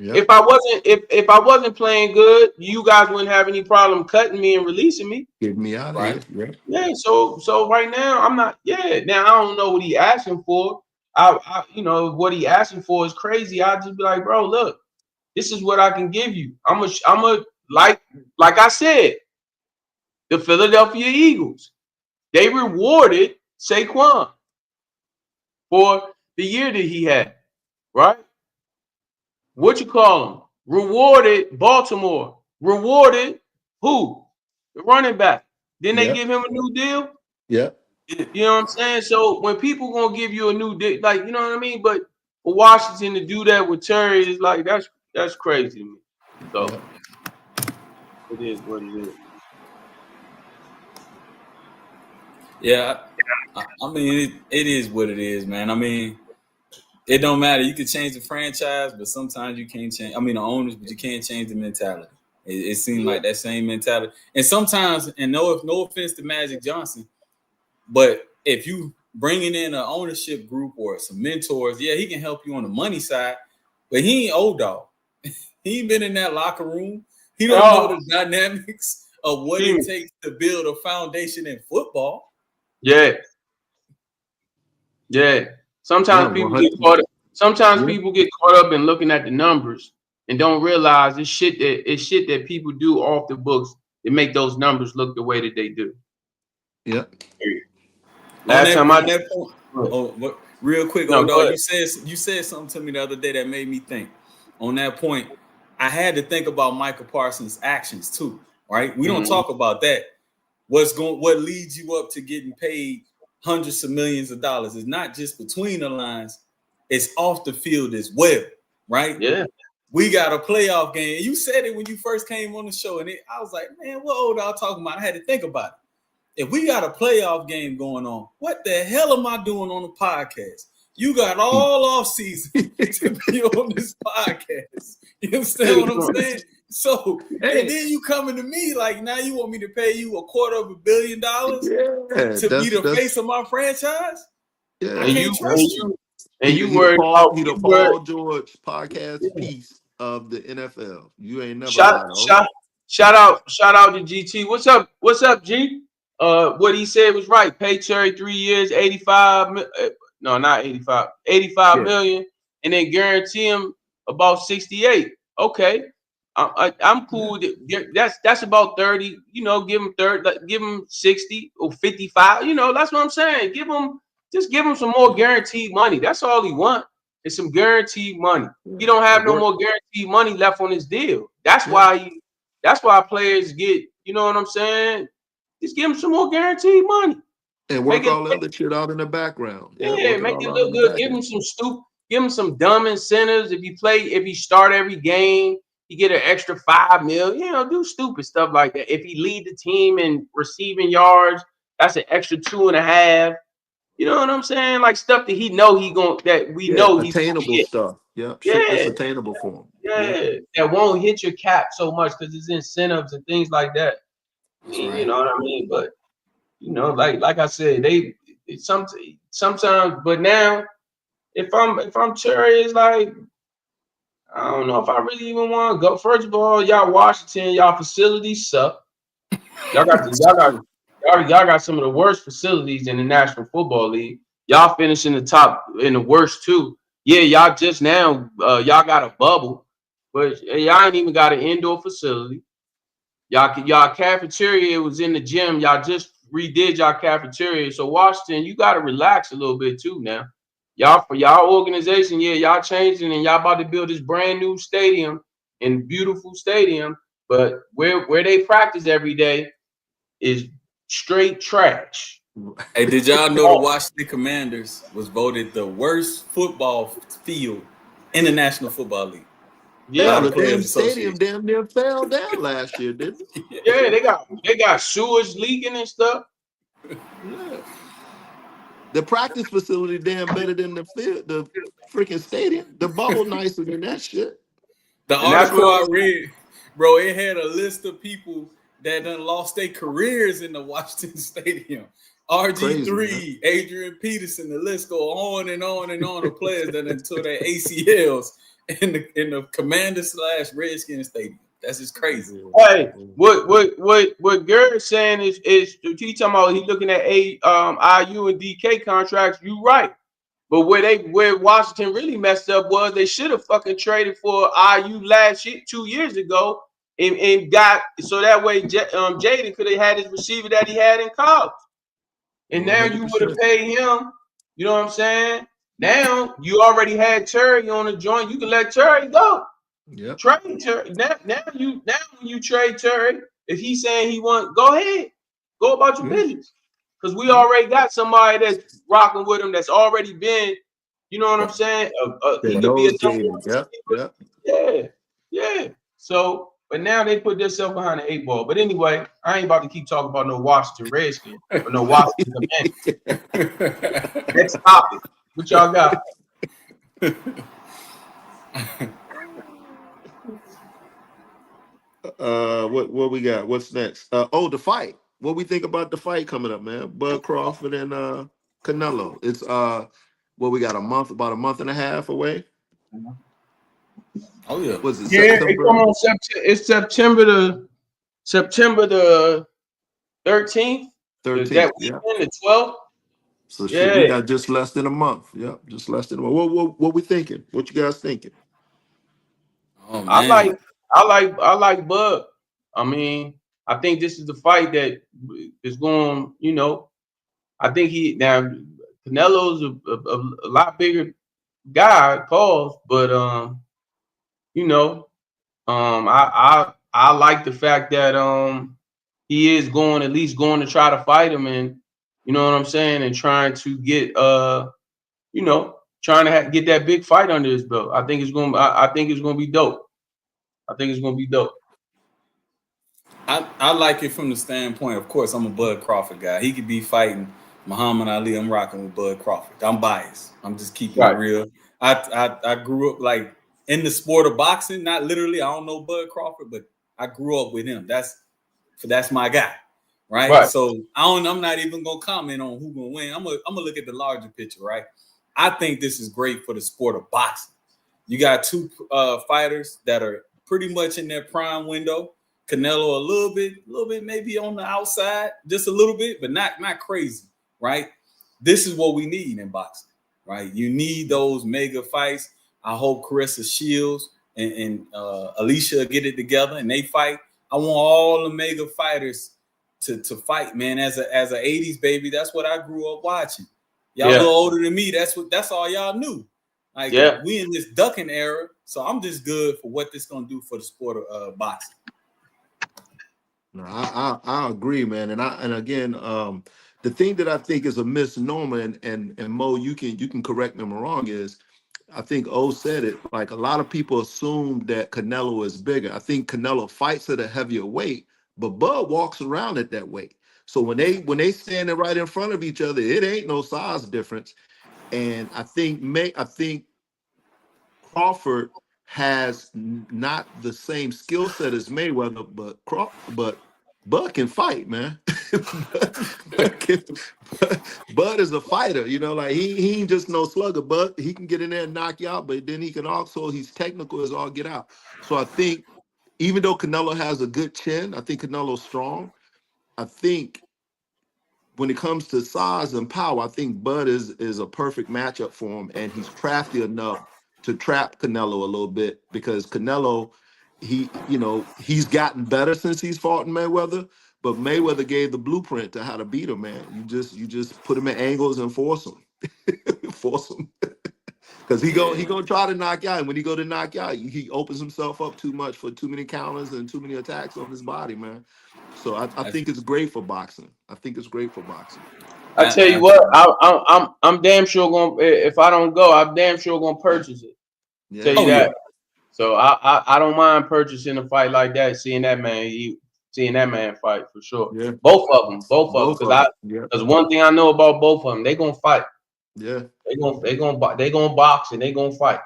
C: Yeah. If I wasn't playing good, you guys wouldn't have any problem cutting me and releasing me.
A: Get me out of here.
C: Yeah. So right now I'm not. Yeah. Now I don't know what he asking for. What he asking for is crazy. I just be like, bro, look, this is what I can give you. I'm a like I said, the Philadelphia Eagles, they rewarded Saquon for the year that he had, right? What you call him? Rewarded Baltimore. Rewarded who? The running back. Didn't they give him a new deal?
A: Yeah.
C: You know what I'm saying? So when people gonna give you a new deal, like, you know what I mean? But for Washington to do that with Terry is like, that's crazy to me. So it is what it is.
B: Yeah, I mean, it is what it is, man. I mean, it don't matter. You can change the franchise, but sometimes you can't change. I mean, the owners, but you can't change the mentality. It seems like that same mentality. And sometimes, and no offense to Magic Johnson, but if you bringing in an ownership group or some mentors, yeah, he can help you on the money side, but he ain't old dog. He ain't been in that locker room. He don't know the dynamics of what it takes to build a foundation in football.
C: Yeah. Yeah. Sometimes people get caught up. Sometimes people get caught up in looking at the numbers and don't realize it's shit that people do off the books that make those numbers look the way that they do.
A: Yeah.
B: Real quick, old dog, you said something to me the other day that made me think. On that point, I had to think about Michael Parsons' actions too. Right? We don't talk about that. What leads you up to getting paid hundreds of millions of dollars is not just between the lines, it's off the field as well, right?
C: Yeah.
B: We got a playoff game. You said it when you first came on the show, and I was like, man, what old dog talking about? I had to think about it. If we got a playoff game going on, what the hell am I doing on the podcast? You got all off season to be on this podcast. You understand what I'm saying? So, and then you coming to me like, now you want me to pay you $250 million to be the face of my franchise?
A: Yeah.
B: I can't trust you.
C: And you worried about
A: the Paul George podcast piece of the NFL. You ain't never shout
C: out to GT. What's up, G? What he said was right. Pay Terry 3 years, 85 million, and then guarantee him about 68. Okay. I'm cool with it. That's about 30. You know, give him 30, give him 60 or 55. You know, that's what I'm saying. Just give him some more guaranteed money. That's all he wants. It's some guaranteed money. He don't have no more guaranteed money left on his deal. That's why players get. You know what I'm saying? Just give him some more guaranteed money
A: and work all the other shit out in the background.
C: Yeah, make it look good. Give him some dumb incentives. If he start every game, he get an extra $5 million. You know, do stupid stuff like that. If he lead the team in receiving yards, that's an extra 2.5. You know what I'm saying? Like stuff that know he's
A: attainable stuff. Yeah, it's attainable for him.
C: Yeah, that won't hit your cap so much because it's incentives and things like that. You know what I mean? But you know, like I said, sometimes. But now, if I'm Terry, it's like I don't know if I really even want to go. First of all, y'all Washington, y'all facilities suck. Y'all got some of the worst facilities in the National Football League. Y'all finish in the worst too. Yeah, y'all just now y'all got a bubble, but y'all ain't even got an indoor facility. Y'all cafeteria was in the gym. Y'all just redid y'all cafeteria. So Washington, you got to relax a little bit too now. Y'all for y'all organization, y'all changing and y'all about to build this brand new stadium and beautiful stadium, but where they practice every day is straight trash.
B: Hey, did y'all know the Washington Commanders was voted the worst football field in the National Football League?
A: Yeah, the damn stadium damn near fell down last year, didn't it?
C: Yeah, they got sewage leaking and stuff.
A: Yeah. The practice facility damn better than the field, the freaking stadium. The bubble nicer than that shit.
B: The article I read, bro, it had a list of people that done lost their careers in the Washington Stadium. RG3, Adrian Peterson, the list go on and on and on of players that done tore their ACLs in the Commander/Redskins Stadium. That's just crazy.
C: Hey, what Garrett's saying is he talking about he looking at IU and DK contracts. You right, but where Washington really messed up was they should have fucking traded for IU last year, 2 years ago, and got so that way Jaden could have had his receiver that he had in college, and now you would have paid him. You know what I'm saying? Now you already had Terry on the joint. You can let Terry go.
A: Yeah.
C: Trade Terry. Now when you trade Terry, if he's saying he want, go ahead, go about your business. Because we already got somebody that's rocking with him that's already been, you know what I'm saying? He could be yeah. So, but now they put themselves behind the 8 ball. But anyway, I ain't about to keep talking about no Washington Redskins or no Washington Commanders. Next topic. What y'all got?
A: What we got? What's next? The fight. What we think about the fight coming up, man? Bud Crawford and Canelo. It's we got about a month and a half away.
B: Oh yeah.
A: Was it
C: September? It's September the 13th.
A: 13th.
C: That weekend, the 12th.
A: So shit, we got just less than a month. Yep, just less than a month. What we thinking? What you guys thinking?
B: Oh,
C: I
B: man.
C: like Bud. I mean, I think this is the fight that is going. I think Canelo's a lot bigger guy, pause, but I like the fact that he is at least going to try to fight him, and you know what I'm saying, and trying to get get that big fight under his belt. I think it's going to be dope. I think it's going to be dope.
B: I like it from the standpoint, of course, I'm a Bud Crawford guy. He could be fighting Muhammad Ali. I'm rocking with Bud Crawford. I'm biased. I'm just keeping it real. I grew up like in the sport of boxing, not literally. I don't know Bud Crawford, but I grew up with him. That's my guy, right? So I'm not even gonna comment on who's gonna win. I'm gonna look at the larger picture, right? I think this is great for the sport of boxing. You got two fighters that are pretty much in their prime window. Canelo a little bit maybe on the outside, just a little bit, but not crazy, right? This is what we need in boxing, right? You need those mega fights. I hope Claressa Shields and Alicia get it together and they fight. I want all the mega fighters to fight, man. As a 80s baby, that's what I grew up watching. Y'all a little older than me. That's all y'all knew. Like we in this ducking era, so I'm just good for what this gonna do for the sport of boxing.
A: No, I agree, man, and again, the thing that I think is a misnomer, and Mo, you can correct me if I'm wrong, is I think O said it. Like a lot of people assume that Canelo is bigger. I think Canelo fights at a heavier weight, but Bud walks around at that weight. So when they standing right in front of each other, it ain't no size difference. And I think Crawford has not the same skill set as Mayweather, but Bud can fight, man. Bud is a fighter, like he ain't just no slugger. Bud, he can get in there and knock you out, but then he can also, he's technical as all get out. So I think even though Canelo has a good chin, I think Canelo's strong. I think when it comes to size and power, I think Bud is a perfect matchup for him, and he's crafty enough to trap Canelo a little bit, because Canelo, he's gotten better since he's fought in Mayweather, but Mayweather gave the blueprint to how to beat him, man. You just put him in angles and force him. Because he gonna try to knock you out, and when he go to knock you out, he opens himself up too much for too many counters and too many attacks on his body, man. So I think it's great for boxing. I
C: tell you what, I'm damn sure gonna, if I don't go, I'm damn sure gonna purchase it. Yeah. Tell you that. Yeah. So I don't mind purchasing a fight like that, seeing that man fight for sure. Yeah. Both of them. Because one thing I know about both of them, they gonna fight.
A: Yeah.
C: They gonna box and they gonna fight.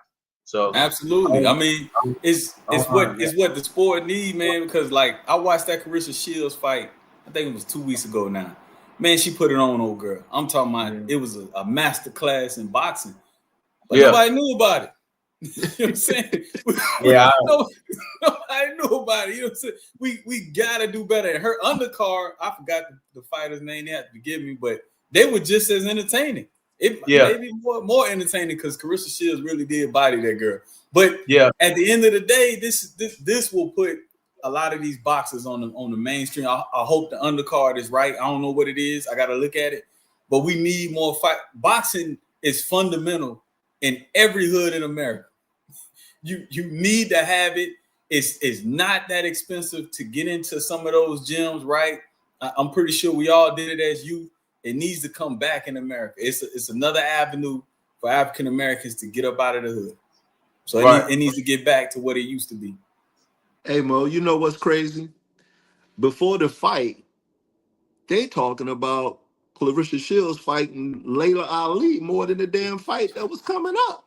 C: So
B: absolutely. I mean, it's what the sport need, man. Because like I watched that Claressa Shields fight. I think it was 2 weeks ago now. Man, she put it on, old girl. I'm talking about it was a master class in boxing, but nobody knew about it. You know what I'm saying? Nobody knew about it. You know what I'm saying? We gotta do better. And her undercard, I forgot the fighter's name. They had to forgive me, but they were just as entertaining. Maybe more entertaining because Claressa Shields really did body that girl. But at the end of the day, this will put a lot of these boxers on the mainstream. I hope the undercard is right. I don't know what it is. I got to look at it. But we need more fight. Boxing is fundamental in every hood in America. You need to have it. It's not that expensive to get into some of those gyms, right? I'm pretty sure we all did it as youth. It needs to come back in America. It's another avenue for African Americans to get up out of the hood. So it needs to get back to what it used to be.
A: Hey Mo, you know what's crazy? Before the fight, they talking about Claressa Shields fighting Layla Ali more than the damn fight that was coming up.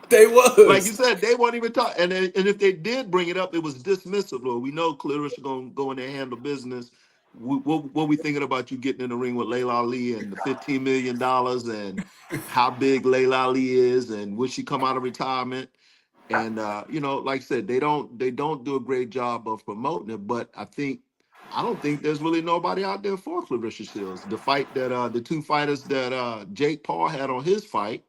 B: They was.
A: Like you said, they weren't even talking. And if they did bring it up, it was dismissive. Lord. We know Claressa gonna go in there and handle business. What we thinking about you getting in the ring with Layla Ali and the $15 million and how big Layla Ali is and would she come out of retirement? And like I said, they don't do a great job of promoting it. But I think I don't think there's really nobody out there for Claressa Shields. The fight that the two fighters that Jake Paul had on his fight,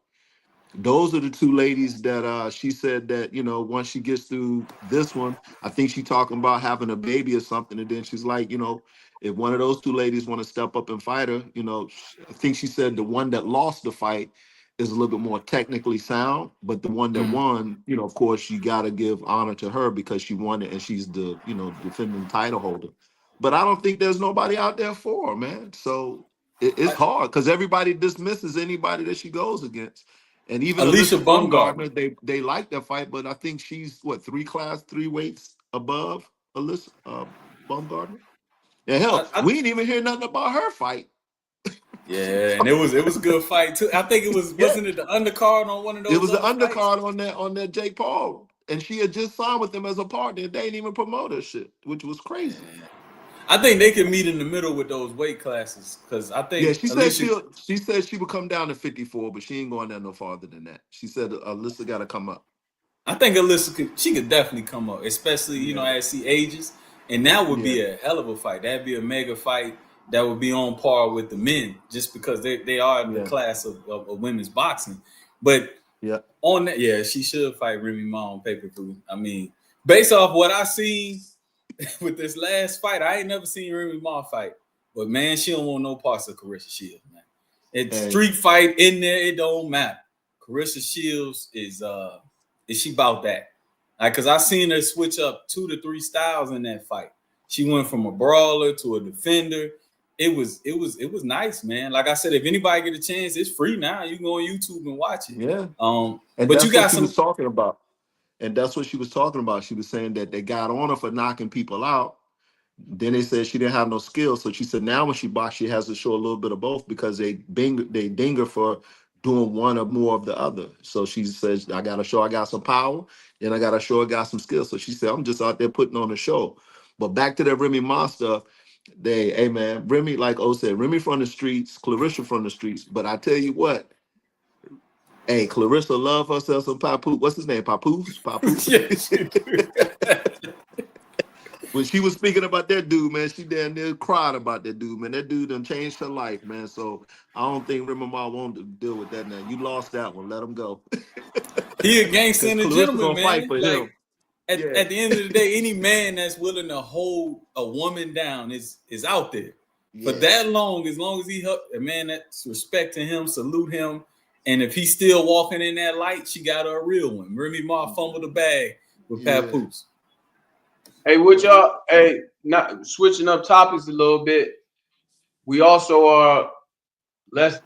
A: those are the two ladies that she said that, once she gets through this one, I think she's talking about having a baby or something. And then she's like, if one of those two ladies want to step up and fight her, I think she said the one that lost the fight is a little bit more technically sound, but the one that won, of course, you got to give honor to her because she won it and she's the, defending title holder. But I don't think there's nobody out there for her, man. So it's hard because everybody dismisses anybody that she goes against. And even Alicia Baumgartner, they like that fight, but I think she's three weights above Alicia Baumgartner. Yeah, hell, we didn't even hear nothing about her fight.
B: Yeah, and it was a good fight too. I think it was wasn't it the undercard on one of those?
A: It was the undercard on that Jake Paul, and she had just signed with them as a partner. They didn't even promote her shit, which was crazy.
B: I think they could meet in the middle with those weight classes because I think
A: she said she would come down to 54, but she ain't going down no farther than that. She said Alyssa got to come up.
B: I think Alyssa could definitely come up, especially as she ages, and that would be a hell of a fight. That'd be a mega fight that would be on par with the men, just because they are in the class of women's boxing. But on that, she should fight Remy Ma on pay-per-view. I mean, based off what I seen with this last fight, I ain't never seen Remy Ma fight, but man, she don't want no parts of Claressa Shields, man. It's street fight in there, it don't matter. Claressa Shields is she about that? Because I seen her switch up 2 to 3 styles in that fight. She went from a brawler to a defender. It was nice, man. Like I said, if anybody get a chance, it's free now. You can go on YouTube and watch it.
A: Yeah.
B: And but you got some
A: was talking about. And that's what she was talking about. She was saying that they got on her for knocking people out. Then they said she didn't have no skills. So she said now when she boxes, she has to show a little bit of both because they ding her for doing one or more of the other. So she says, I got to show I got some power. Then I got to show I got some skills. So she said, I'm just out there putting on a show. But back to that Remy Ma stuff, hey man, Remy, like O said, Remy from the streets, Claressa from the streets. But I tell you what, hey, Claressa love herself some Papoose. What's his name? Papoose? Papoose. When she was speaking about that dude, man, she damn near cried about that dude, man. That dude done changed her life, man. So I don't think Remy Ma wanted to deal with that now. You lost that one. Let him go.
B: He a gangster and a gentleman, man. Like, at the end of the day, any man that's willing to hold a woman down is out there. For that long as he helped a man that's respecting him, salute him. And if he's still walking in that light, she got her a real one. Remy Ma fumbled the bag with Papoose.
C: Hey, not switching up topics a little bit. We also are less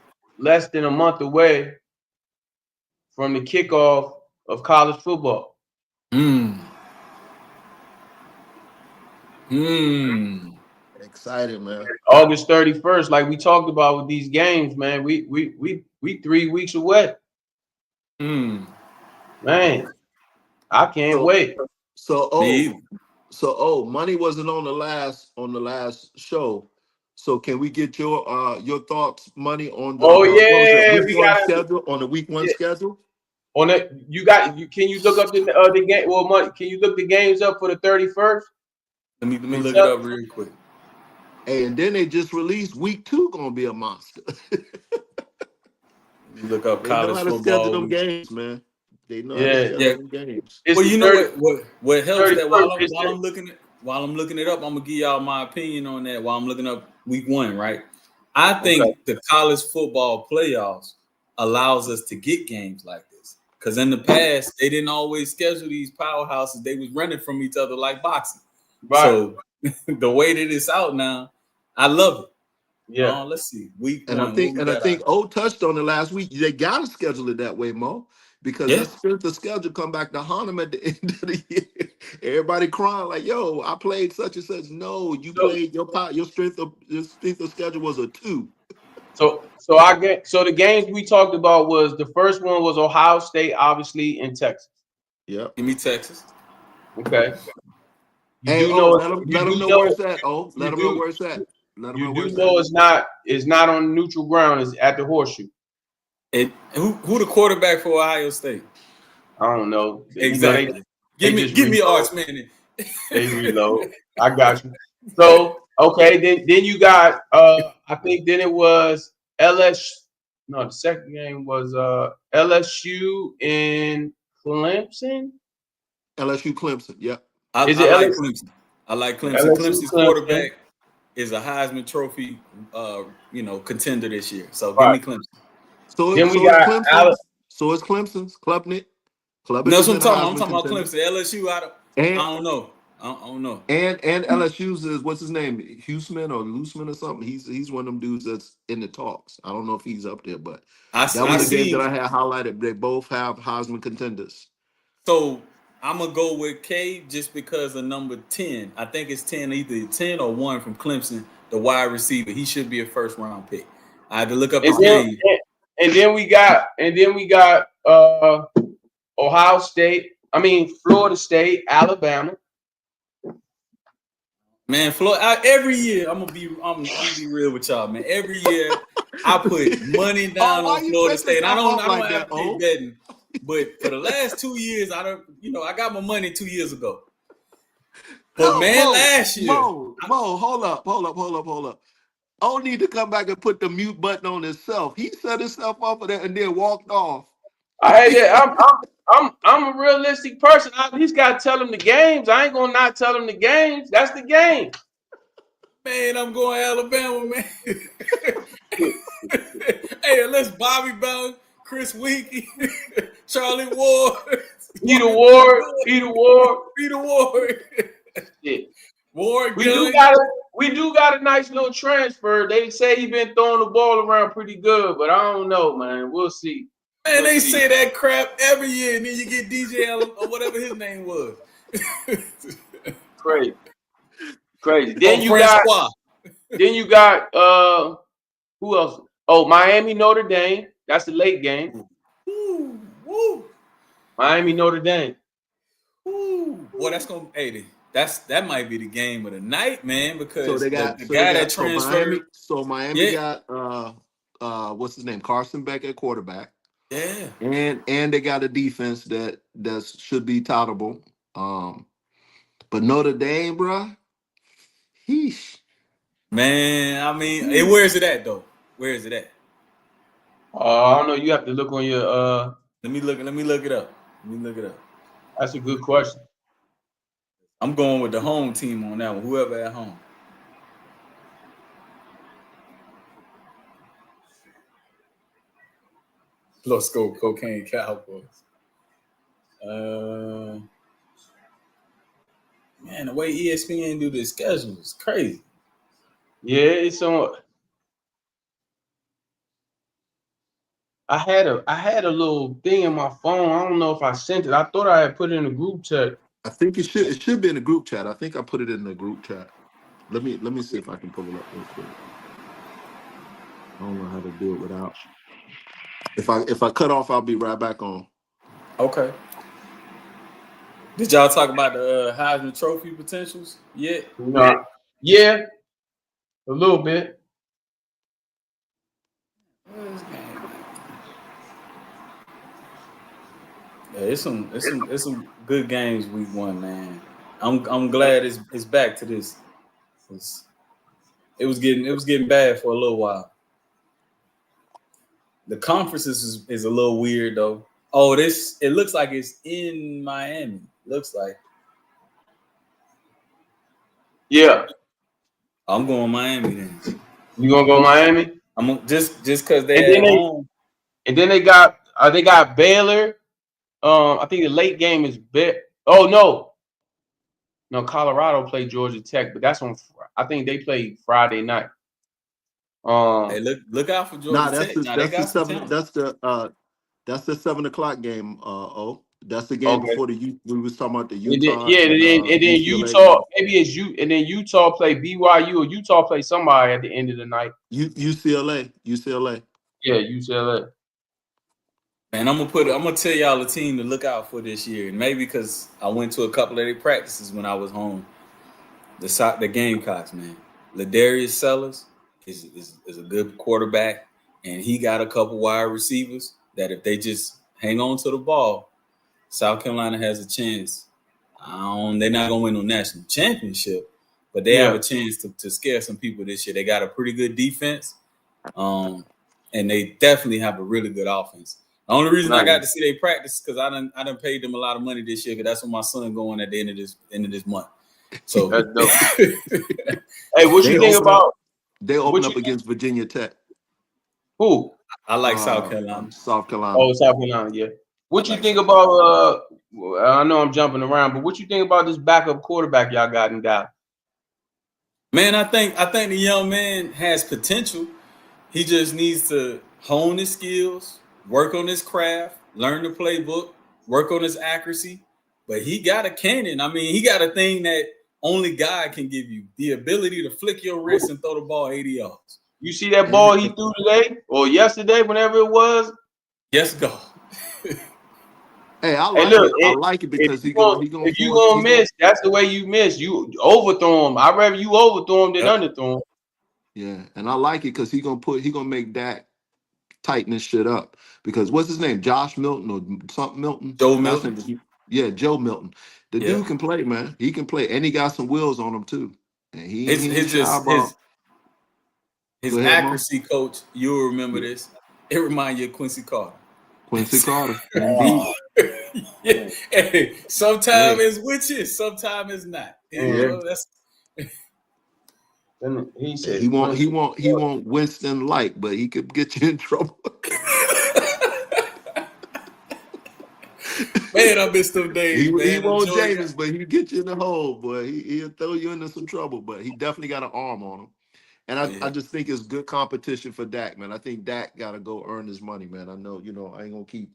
C: than a month away from the kickoff of college football.
A: Excited, man.
C: August 31st, like we talked about with these games, man. We 3 weeks away. Man, I can't wait.
A: So money wasn't on the last show. So can we get your thoughts, money, on the week one schedule?
C: On it, can you look up the game? Well, money, can you look the games up for the 31st?
B: Let me look it up real quick.
A: Hey, and then they just released week 2 gonna be a monster.
B: Look up college football. They know how to schedule them
A: games, man. They know how to schedule them games.
B: Well, you know what helps that while I'm looking it up, I'm gonna give y'all my opinion on that while I'm looking up week 1, right? I think the college football playoffs allows us to get games like this. Because in the past, they didn't always schedule these powerhouses. They was running from each other like boxing. Right. So the way that it's out now, I love it.
A: Yeah.
B: Let's see. Week
A: one. I think O touched on it last week. They gotta schedule it that way, Mo. Because that strength of schedule come back to haunt them at the end of the year. Everybody crying like, "Yo, I played such and such." No, you played your strength of schedule was a 2.
C: So the games we talked about was the first one was Ohio State, obviously in Texas.
A: Yep.
B: Give me Texas.
C: Okay.
A: Let them know where it's at. Oh, let them know where it's at.
C: You do know it's not on neutral ground. It's at the Horseshoe.
B: Who the quarterback for Ohio State?
C: I don't know.
B: Exactly. Give me Arch Manning.
C: They reload. I got you. So Okay, then you got I think then it was LSU. No, the second game was LSU in Clemson.
A: LSU Clemson. Yep.
B: I like Clemson. I like Clemson.
C: LSU
B: Clemson's
C: Clemson.
B: quarterback is a Heisman Trophy, contender this year. So
C: Right.
B: give me Clemson.
A: So
C: Then we
A: so
C: got
A: it's Clemson. So it's Clemson's Klubnik.
B: No, that's what I'm talking about. I'm talking about Clemson. LSU. I don't know. I don't know.
A: And LSU's is what's his name? Huseman or Looseman or something. He's one of them dudes that's in the talks. I don't know if he's up there, but that was the game that I had highlighted. They both have Heisman contenders.
B: So I'm gonna go with K just because of number 10. I think it's 10, either 10 or 1 from Clemson, the wide receiver. He should be a first round pick. I had to look up his name.
C: And then we got Ohio State. I mean Florida State, Alabama.
B: Man, Florida. Every year I'm gonna be real with y'all, man. Every year I put money down on Florida State. I don't advocate betting, but for the last 2 years, I got my money 2 years ago. But last year,
A: hold up. I need to come back and put the mute button on himself. He set himself off of that and then walked off.
C: I'm a realistic person. I at least gotta tell him the games. I ain't gonna not tell him the games. That's the game.
B: Man, I'm going Alabama, man. Hey, unless Bobby Bell, Chris Winkie, Charlie Ward,
C: Peter Ward.
B: Yeah. Ward.
C: We do got a nice little transfer. They say he's been throwing the ball around pretty good, but I don't know, man. We'll see.
B: Man, they say that crap every year, and then you get DJ Allen or whatever his name was.
C: Crazy. Then you got who else? Oh, Miami Notre Dame. That's the late game.
B: Woo.
C: Miami Notre Dame.
B: Boy, that's gonna that might be the game of the night, man. Because
A: so they got
B: the guy that transferred.
A: Miami got what's his name? Carson Beck at quarterback.
B: Yeah,
A: and they got a defense that should be tolerable. But Notre Dame, bro,
B: man. I mean, where is it at though? Where is it at?
C: I don't know. You have to look on your.
B: Let me look it up.
C: That's a good question.
B: I'm going with the home team on that one. Whoever at home. Let's go, Cocaine Cowboys. Man, the way ESPN do this schedule is crazy.
C: Yeah, it's on. I had a little thing in my phone. I don't know if I sent it. I thought I had put it in a group chat.
A: I think it should be in the group chat. I think I put it in the group chat. Let me see if I can pull it up real quick. I don't know how to do it without. If I cut off, I'll be right back on.
B: Okay. Did y'all talk about the Heisman Trophy potentials yet?
C: No. Yeah, a little bit.
B: Yeah, it's some good games week 1, man. I'm glad it's back to this. It was getting bad for a little while. The conferences is a little weird though. Oh, it looks like it's in Miami. Looks like.
C: Yeah.
B: I'm going Miami then.
C: You gonna go Miami?
B: I'm just because they're at home.
C: And then they got Baylor. I think the late game is no, Colorado played Georgia Tech, but that's on. I think they played Friday night.
B: Hey, look out for Georgia Tech.
A: That's the 7 o'clock game. That's the game before we was talking about the Utah.
C: And then Utah. Maybe it's you. And then Utah play BYU or Utah play somebody at the end of the night.
A: UCLA.
C: Yeah, UCLA.
B: And I'm gonna tell y'all a team to look out for this year. And maybe because I went to a couple of their practices when I was home. The Gamecocks, man. Ladarius Sellers is a good quarterback, and he got a couple wide receivers that if they just hang on to the ball, South Carolina has a chance. They're not gonna win no national championship, but they have a chance to scare some people this year. They got a pretty good defense, and they definitely have a really good offense. The only reason I got to see they practice because I done paid them a lot of money this year because that's where my son going at the end of this month. So
C: that's dope. Hey, what you think about?
A: They open up against Virginia Tech.
C: Who?
B: I like South Carolina.
A: South Carolina.
C: Oh, South Carolina, yeah. What you think about? I know I'm jumping around, but what you think about this backup quarterback y'all got in Dallas?
B: Man, I think the young man has potential. He just needs to hone his skills, work on his craft, learn the playbook, work on his accuracy. But he got a cannon. I mean, he got a thing that only God can give you, the ability to flick your wrist and throw the ball 80 yards.
C: You see that ball he threw today or yesterday, whenever it was?
B: Yes, God.
A: Hey, I like it because
C: if you gonna miss, that's the way you miss. You overthrow him. I'd rather you overthrow him than underthrow him.
A: Yeah, and I like it because he gonna make Dak tighten this shit up. Because what's his name? Josh Milton or something Milton?
B: Joe Milton.
A: Yeah, Joe Milton. The dude can play, man. He can play, and he got some wheels on him too. And his
B: accuracy, coach. You'll remember this. It reminds you of Quincy Carter.
A: Quincy Carter.
B: Yeah. Hey, sometimes it's witches, sometimes it's not.
C: He said
A: he won't Winston like, but he could get you in trouble.
B: Man, I missed them days.
A: He won't James, but he'll get you in the hole, boy. He'll throw you into some trouble, but he definitely got an arm on him. And I just think it's good competition for Dak, man. I think Dak got to go earn his money, man. I know, I ain't going to keep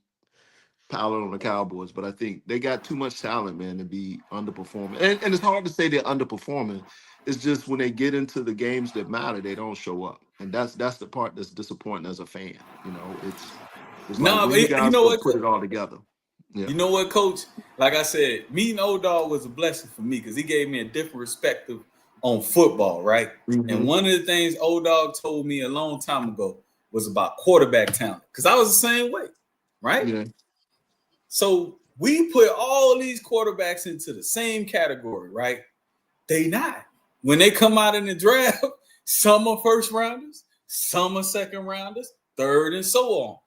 A: piling on the Cowboys, but I think they got too much talent, man, to be underperforming. And it's hard to say they're underperforming. It's just when they get into the games that matter, they don't show up. And that's the part that's disappointing as a fan. It's like you know what, put it all together. Yeah.
B: You know what, Coach? Like I said, meeting Old Dog was a blessing for me because he gave me a different perspective on football, right? Mm-hmm. And one of the things Old Dog told me a long time ago was about quarterback talent because I was the same way, right? Yeah. So we put all these quarterbacks into the same category, right? They not. When they come out in the draft, some are first rounders, some are second rounders, third, and so on.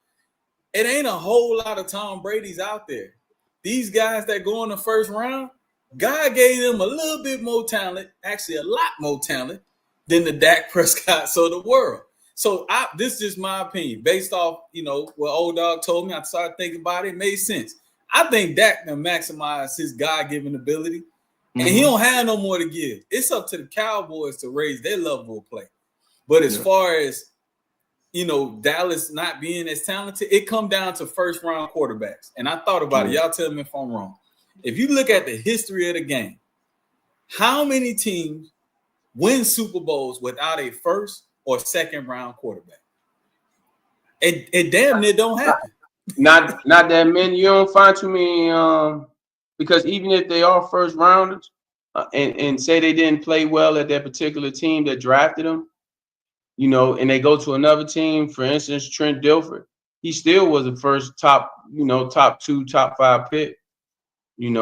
B: It ain't a whole lot of Tom Brady's out there. These guys that go in the first round, God gave them a little bit more talent, actually a lot more talent than the Dak Prescotts of the world. So this is just my opinion. Based off, what Old Dog told me, I started thinking about it. It made sense. I think Dak can maximize his God-given ability, and he don't have no more to give. It's up to the Cowboys to raise their level of play. But as far as Dallas not being as talented, it come down to first round quarterbacks. And I thought about it. Y'all tell me if I'm wrong. If you look at the history of the game, how many teams win Super Bowls without a first or second round quarterback? It damn near don't happen.
C: Not that many. You don't find too many because even if they are first rounders and say they didn't play well at that particular team that drafted them, and they go to another team, for instance, Trent Dilfer, he still was the first top 2, top 5 pick. We even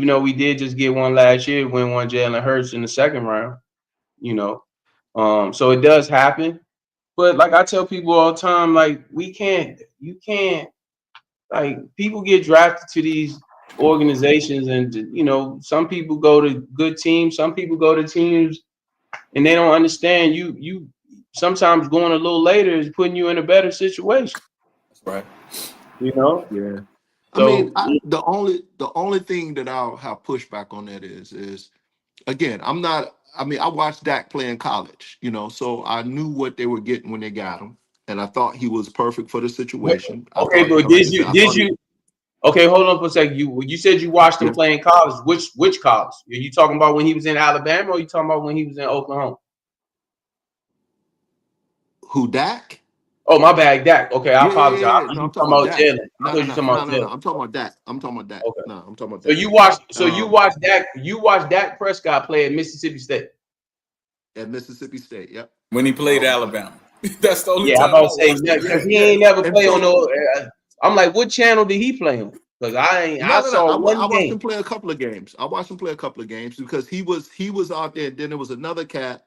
C: though we did just get one last year, win one Jalen Hurts in the second round, so it does happen. But like I tell people all the time, like you can't, like people get drafted to these organizations and, some people go to good teams, some people go to teams and they don't understand you sometimes going a little later is putting you in a better situation.
B: That's right.
A: Yeah. So, the only thing that I'll have pushback on that is again, I watched Dak play in college, so I knew what they were getting when they got him, and I thought he was perfect for the situation.
C: Okay, but okay, hold on for a second. You said you watched him play in college. Which college? Are you talking about when he was in Alabama, or are you talking about when he was in Oklahoma?
A: Who, Dak?
C: Oh, my bad, Dak. Okay, I apologize. I'm talking about Jalen.
A: No, I'm talking about Dak. Okay. No, I'm talking about Dak.
C: You watched Dak. You watched Dak Prescott play at Mississippi State.
A: At Mississippi State, yep.
B: When he played Alabama. That's the only
C: time. I'm about to say because he ain't never play on no. I'm like, what channel did he play on? Because I
A: No.
C: saw
A: I
C: one
A: watched him
C: game.
A: play a couple of games. I watched him play a couple of games because he was out there. And then there was another cat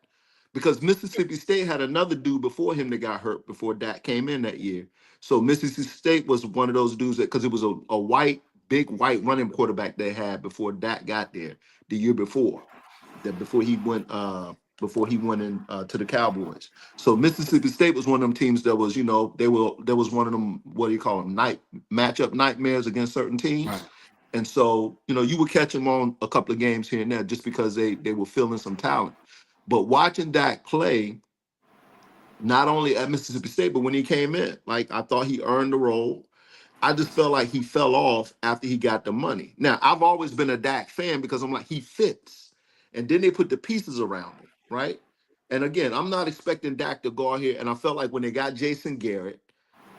A: because Mississippi State had another dude before him that got hurt before Dak came in that year. So Mississippi State was one of those dudes that because it was a big white running quarterback they had before Dak got there the year before. That before he went in to the Cowboys. So Mississippi State was one of them teams that was, there was one of them, what do you call them, matchup nightmares against certain teams.
B: Right.
A: And so, you would catch them on a couple of games here and there just because they were feeling some talent. But watching Dak play, not only at Mississippi State, but when he came in, like I thought he earned the role. I just felt like he fell off after he got the money. Now, I've always been a Dak fan because I'm like, he fits. And then they put the pieces around him, right? And again, I'm not expecting Dak to go out here. And I felt like when they got Jason Garrett,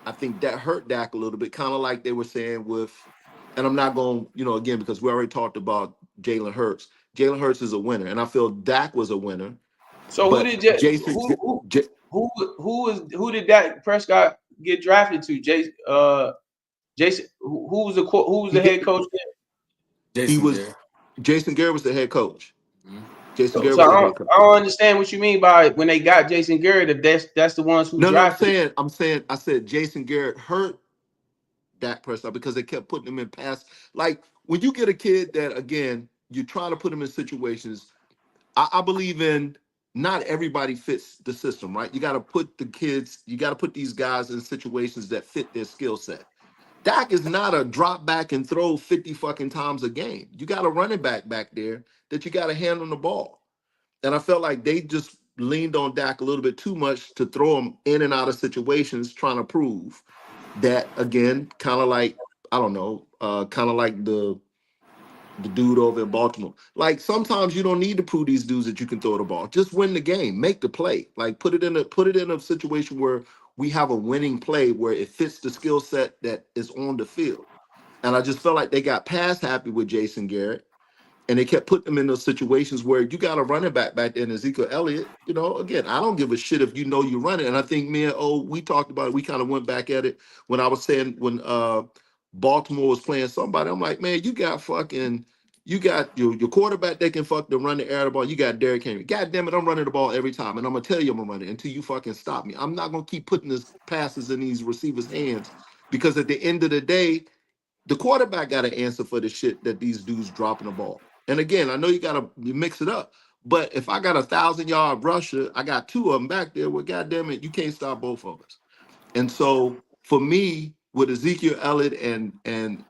A: I think that hurt Dak a little bit, kind of like they were saying with, and I'm not going, again, because we already talked about Jalen Hurts. Jalen Hurts is a winner, and I feel Dak was a winner.
C: So who did Dak Prescott get drafted to? Jason, who was the head coach there?
A: Jason Garrett was the head coach.
B: Mm-hmm.
A: Jason Garrett was the head coach.
C: I don't understand what you mean by when they got Jason Garrett. That's the ones who drafted.
A: I said Jason Garrett hurt Dak Prescott because they kept putting him in pass. Like when you get a kid that, again, you're trying to put him in situations. I believe in not everybody fits the system, right? You got to put these guys in situations that fit their skill set. Dak is not a drop back and throw 50 fucking times a game. You got a running back there that you got to hand on the ball. And I felt like they just leaned on Dak a little bit too much to throw him in and out of situations trying to prove that, again, kind of like, I don't know, kind of like the dude over in Baltimore. Like sometimes you don't need to prove these dudes that you can throw the ball. Just win the game, make the play. Like put it in a situation where we have a winning play where it fits the skill set that is on the field. And I just felt like they got past happy with Jason Garrett. And they kept putting them in those situations where you got a running back there in Ezekiel Elliott. Again, I don't give a shit if you're running. And I think me and we talked about it. We kind of went back at it when I was saying when Baltimore was playing somebody. I'm like, man, you got your quarterback that can fucking run the air of the ball. You got Derrick Henry. God damn it, I'm running the ball every time. And I'm going to tell you I'm going to run it until you fucking stop me. I'm not going to keep putting these passes in these receivers' hands because at the end of the day, the quarterback got to answer for the shit that these dudes dropping the ball. And again, I know you got to mix it up. But if I got 1,000-yard rusher, I got two of them back there. Well, goddamn it, you can't stop both of us. And so for me, with Ezekiel Elliott and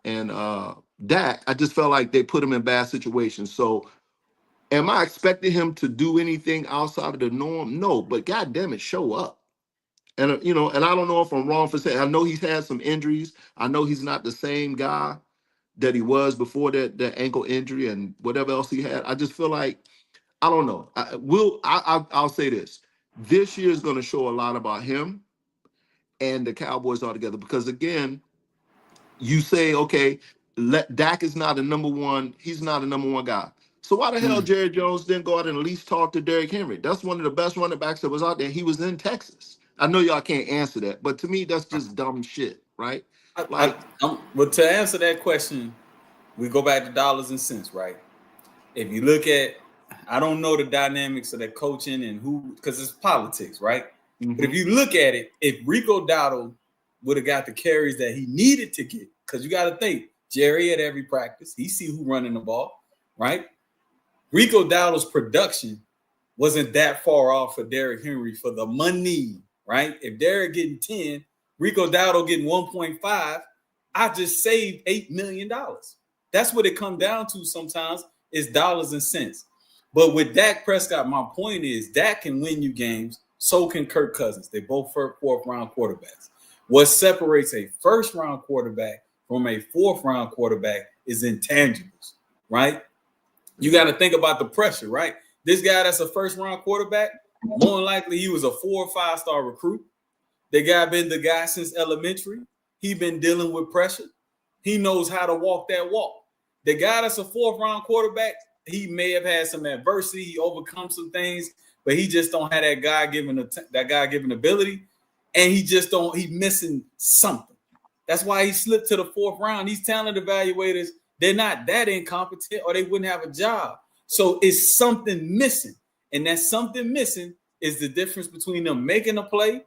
A: Dak, I just felt like they put him in bad situations. So am I expecting him to do anything outside of the norm? No, but goddamn it, show up. And and I don't know if I'm wrong for saying, I know he's had some injuries. I know he's not the same guy that he was before that ankle injury and whatever else he had. I just feel like, I don't know. I'll say this. This year is going to show a lot about him and the Cowboys altogether. Because again, you say, okay, Dak is not a number one. He's not a number one guy. So why the hell Jerry Jones didn't go out and at least talk to Derrick Henry? That's one of the best running backs that was out there. He was in Texas. I know y'all can't answer that, but to me, that's just dumb shit, right?
B: But to answer that question, we go back to dollars and cents, right? If you look at, I don't know the dynamics of that coaching and who, because it's politics, right? Mm-hmm. But if you look at it, if Rico Dowdle would have got the carries that he needed to get, because you got to think, Jerry at every practice, he see who running the ball, right? Rico Dowdle's production wasn't that far off for Derrick Henry for the money, right? If Derrick getting 10, Rico Dowdle getting 1.5, I just saved $8 million. That's what it comes down to sometimes is dollars and cents. But with Dak Prescott, my point is Dak can win you games. So can Kirk Cousins. They both fourth-round quarterbacks. What separates a first-round quarterback from a fourth-round quarterback is intangibles, right? You got to think about the pressure, right? This guy that's a first-round quarterback, more than likely he was a 4- or 5-star recruit. The guy been the guy since elementary. He been dealing with pressure. He knows how to walk that walk. The guy that's a 4th-round quarterback, he may have had some adversity. He overcome some things, but he just don't have that God-given ability, and he just don't. He's missing something. That's why he slipped to the 4th round. These talent evaluators, they're not that incompetent or they wouldn't have a job. So it's something missing. And that something missing is the difference between them making a play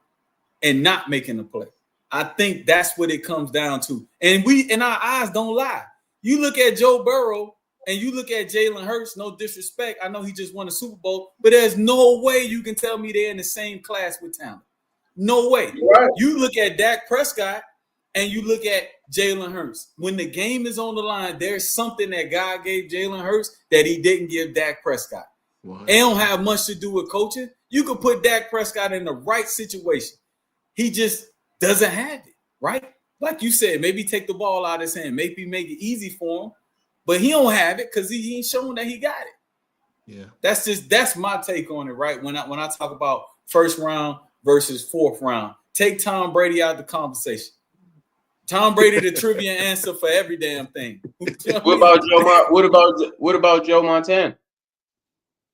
B: and not making a play. I think that's what it comes down to. And our eyes don't lie. You look at Joe Burrow and you look at Jalen Hurts, no disrespect. I know he just won a Super Bowl, but there's no way you can tell me they're in the same class with talent. No way. Right. You look at Dak Prescott and you look at Jalen Hurts. When the game is on the line, there's something that God gave Jalen Hurts that he didn't give Dak Prescott. Wow. It don't have much to do with coaching. You could put Dak Prescott in the right situation. He just doesn't have it, right? Like you said, maybe take the ball out of his hand, maybe make it easy for him, but he don't have it because he ain't showing that he got it. Yeah, that's my take on it, right? When I talk about 1st round versus 4th round, take Tom Brady out of the conversation. Tom Brady, the trivia answer for every damn thing.
C: What about Joe Montana?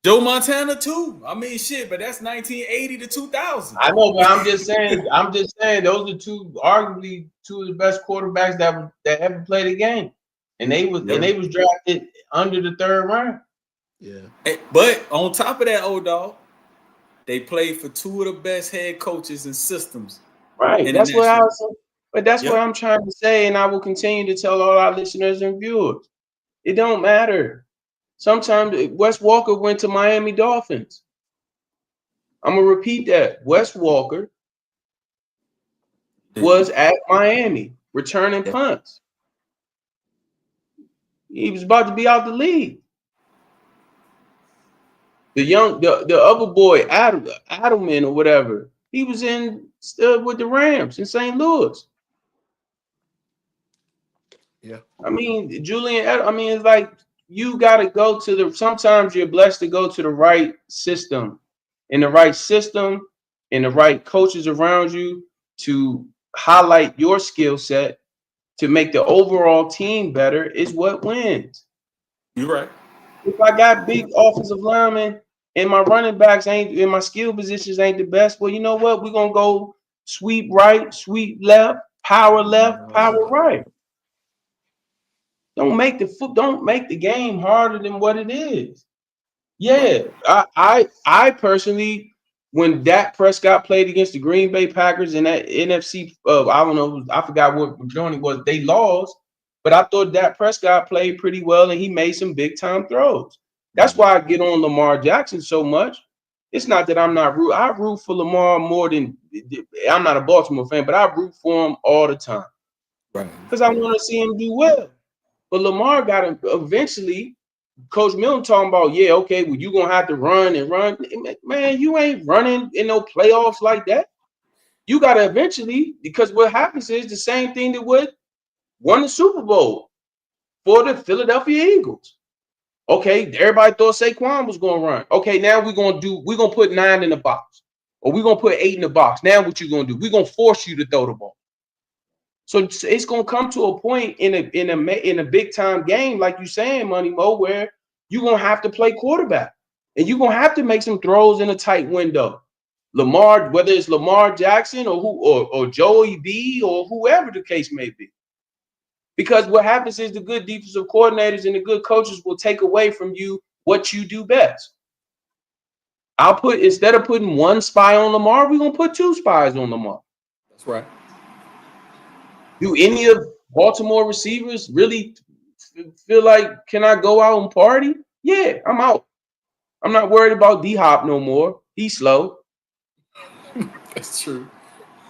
B: Joe Montana too. I mean, shit, but that's 1980 to 2000.
C: I know, but I'm just saying. Those are arguably two of the best quarterbacks that ever played a game, and they was drafted under the 3rd round.
B: Yeah, but on top of that, old dog, they played for 2 of the best head coaches and systems.
C: Right. That's what I was. But that's what I'm trying to say, and I will continue to tell all our listeners and viewers. It don't matter. Sometimes Wes Walker went to Miami Dolphins. I'm going to repeat that. Wes Walker was at Miami returning punts. He was about to be out the league. The other boy, Adelman or whatever, he was with the Rams in St. Louis.
A: Yeah.
C: I mean, Julian, it's like you got to go to sometimes you're blessed to go to the right system. And the right system and the right coaches around you to highlight your skill set to make the overall team better is what wins.
B: You're right.
C: If I got big offensive linemen and my running backs and my skill positions ain't the best, well, you know what? We're going to go sweep right, sweep left, power right. Don't make the game harder than what it is. Yeah, I personally, when Dak Prescott played against the Green Bay Packers in that NFC, I don't know, I forgot what joint it was. They lost, but I thought Dak Prescott played pretty well and he made some big time throws. That's why I get on Lamar Jackson so much. It's not that I root for Lamar more than I'm not a Baltimore fan, but I root for him all the time, right? Because I want to see him do well. But Lamar got him eventually. Coach Milton talking about, yeah, okay, well, you're going to have to run and run. Man, you ain't running in no playoffs like that. You got to eventually, because what happens is the same thing that won the Super Bowl for the Philadelphia Eagles. Okay, everybody thought Saquon was going to run. Okay, now we're going to put 9 in the box. Or we're going to put 8 in the box. Now what you going to do? We're going to force you to throw the ball. So it's gonna come to a point in a big time game, like you saying, Money Mo, where you're gonna have to play quarterback and you're gonna have to make some throws in a tight window. Lamar, whether it's Lamar Jackson or Joey B or whoever the case may be, because what happens is the good defensive coordinators and the good coaches will take away from you what you do best. Instead of putting 1 spy on Lamar, we're gonna put 2 spies on Lamar.
B: That's right.
C: Do any of Baltimore receivers really feel like, can I go out and party? Yeah, I'm out. I'm not worried about D-Hop no more. He's slow.
B: That's true.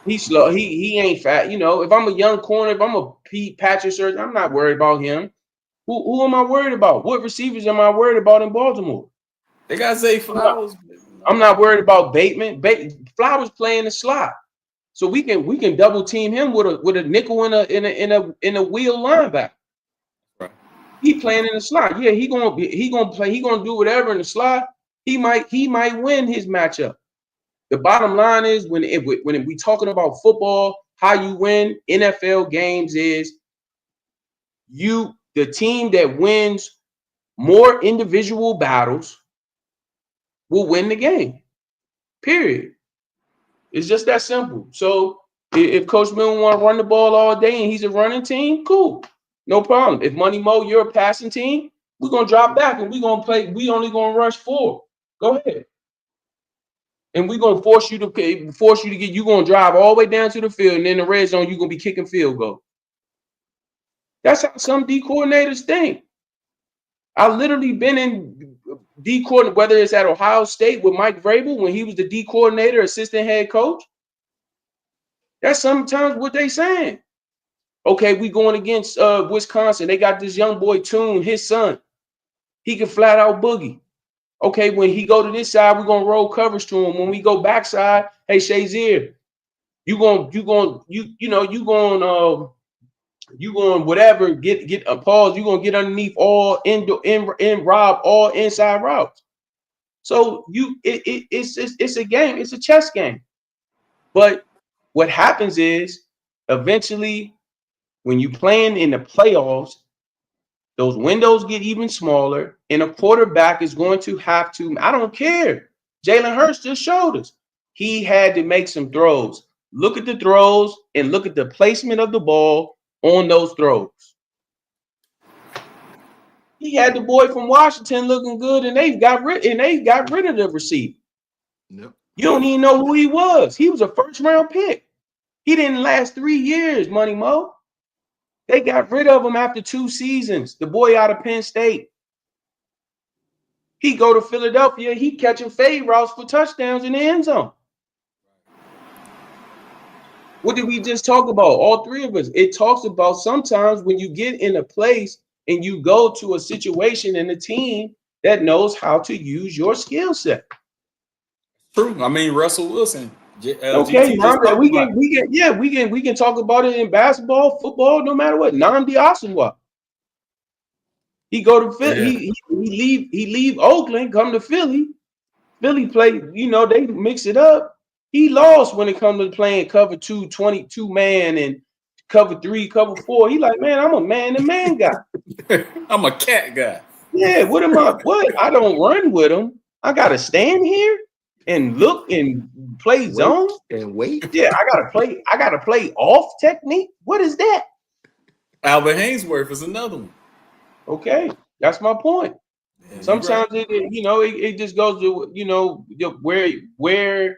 C: He's slow. He ain't fat. You know, if I'm a young corner, if I'm a Pete Patrick, I'm not worried about him. Who am I worried about? What receivers am I worried about in Baltimore?
B: They got Zay Flowers.
C: I'm not worried about Bateman. Flowers playing the slot. So we can double team him with a nickel in a wheel linebacker. Right. He playing in the slot. Yeah, he gonna play. He gonna do whatever in the slot. He might win his matchup. The bottom line is when we talking about football, how you win NFL games is the team that wins more individual battles will win the game. Period. It's just that simple. So If Coach Milton want to run the ball all day and he's a running team, cool. No problem. If Money Mo, you're a passing team, we're going to drop back and we're going to play. We only going to rush 4. Go ahead. And we're going to force you to get, you're going to drive all the way down to the field, and in the red zone, you're going to be kicking field goal. That's how some D coordinators think. I literally been in D coordinator, whether it's at Ohio State with Mike Vrabel when he was the D coordinator, assistant head coach. That's sometimes what they saying. Okay, we going against Wisconsin. They got this young boy Tune, his son. He can flat out boogie. Okay, when he go to this side, we're gonna roll coverage to him. When we go backside, hey Shazier, you going whatever, get a pause. You gonna get underneath all in Rob all inside routes. So it's a game. It's a chess game. But what happens is eventually, when you playing in the playoffs, those windows get even smaller, and a quarterback is going to have to. I don't care. Jalen Hurts just showed us. He had to make some throws. Look at the throws and look at the placement of the ball on those throws. He had the boy from Washington looking good, and they got rid of the receiver.
A: Yep.
C: You don't even know who he was. He was a first-round pick. He didn't last 3 years, Money Mo. They got rid of him after 2 seasons. The boy out of Penn State. He go to Philadelphia. He catching fade routes for touchdowns in the end zone. What did we just talk about? All 3 of us. It talks about sometimes when you get in a place and you go to a situation in a team that knows how to use your skill set.
B: True. I mean, Russell Wilson.
C: Okay, we can talk about it in basketball, football, no matter what. Nnamdi Asomugha. He go to Philly. Yeah. He leave Oakland, come to Philly. Philly play. They mix it up. He lost when it comes to playing cover 2, 22 man, and cover 3, cover 4. He like, man, I'm a man-to-man guy.
B: I'm a cat guy.
C: Yeah. What am I? What? I don't run with him. I gotta stand here and look and play zone
A: and wait.
C: Yeah, I gotta play off technique. What is that?
B: Albert Hainsworth is another one.
C: Okay, that's my point. Yeah, sometimes right. it just goes to where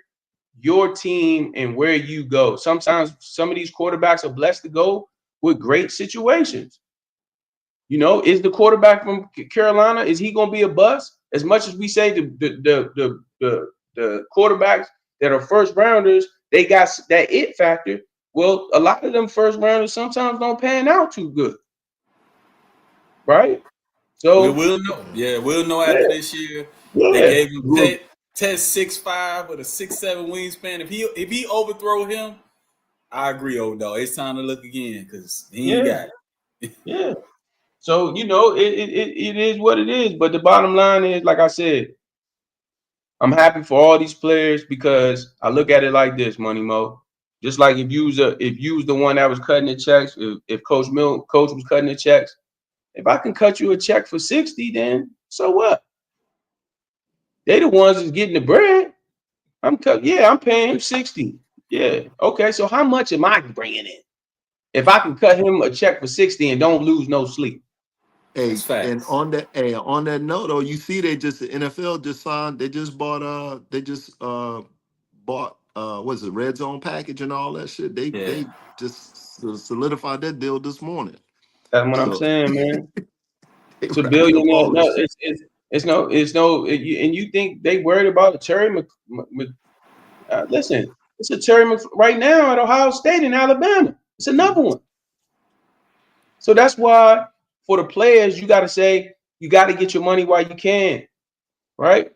C: your team and where you go. Sometimes some of these quarterbacks are blessed to go with great situations. Is the quarterback from Carolina, is he gonna be a bust? As much as we say the quarterbacks that are first rounders, they got that it factor. Well, a lot of them first rounders sometimes don't pan out too good, right? So
B: we'll know. Yeah, we'll know after this year. Yeah. They gave him test 6'5" with a 6'7" wingspan. If he overthrow him, I agree, old dog. It's time to look again because he ain't got it.
C: Yeah. So it is what it is. But the bottom line is, like I said, I'm happy for all these players because I look at it like this, Money Mo. Just like if you was the one that was cutting the checks, if Coach was cutting the checks, if I can cut you a check for 60, then so what? They the ones that's getting the bread. I'm paying him 60. Yeah. Okay. So how much am I bringing in? If I can cut him a check for 60 and don't lose no sleep.
A: Hey, and on that note, though, you see, the NFL just signed. They just bought what's it, Red Zone package and all that shit. They just solidified that deal this morning.
C: That's what I'm saying, man. It's $1 billion. No, it's no. And you think they worried about Terry listen, it's a Terry right now at Ohio State and Alabama. It's another one. So that's why for the players, you got to say, you got to get your money while you can, right?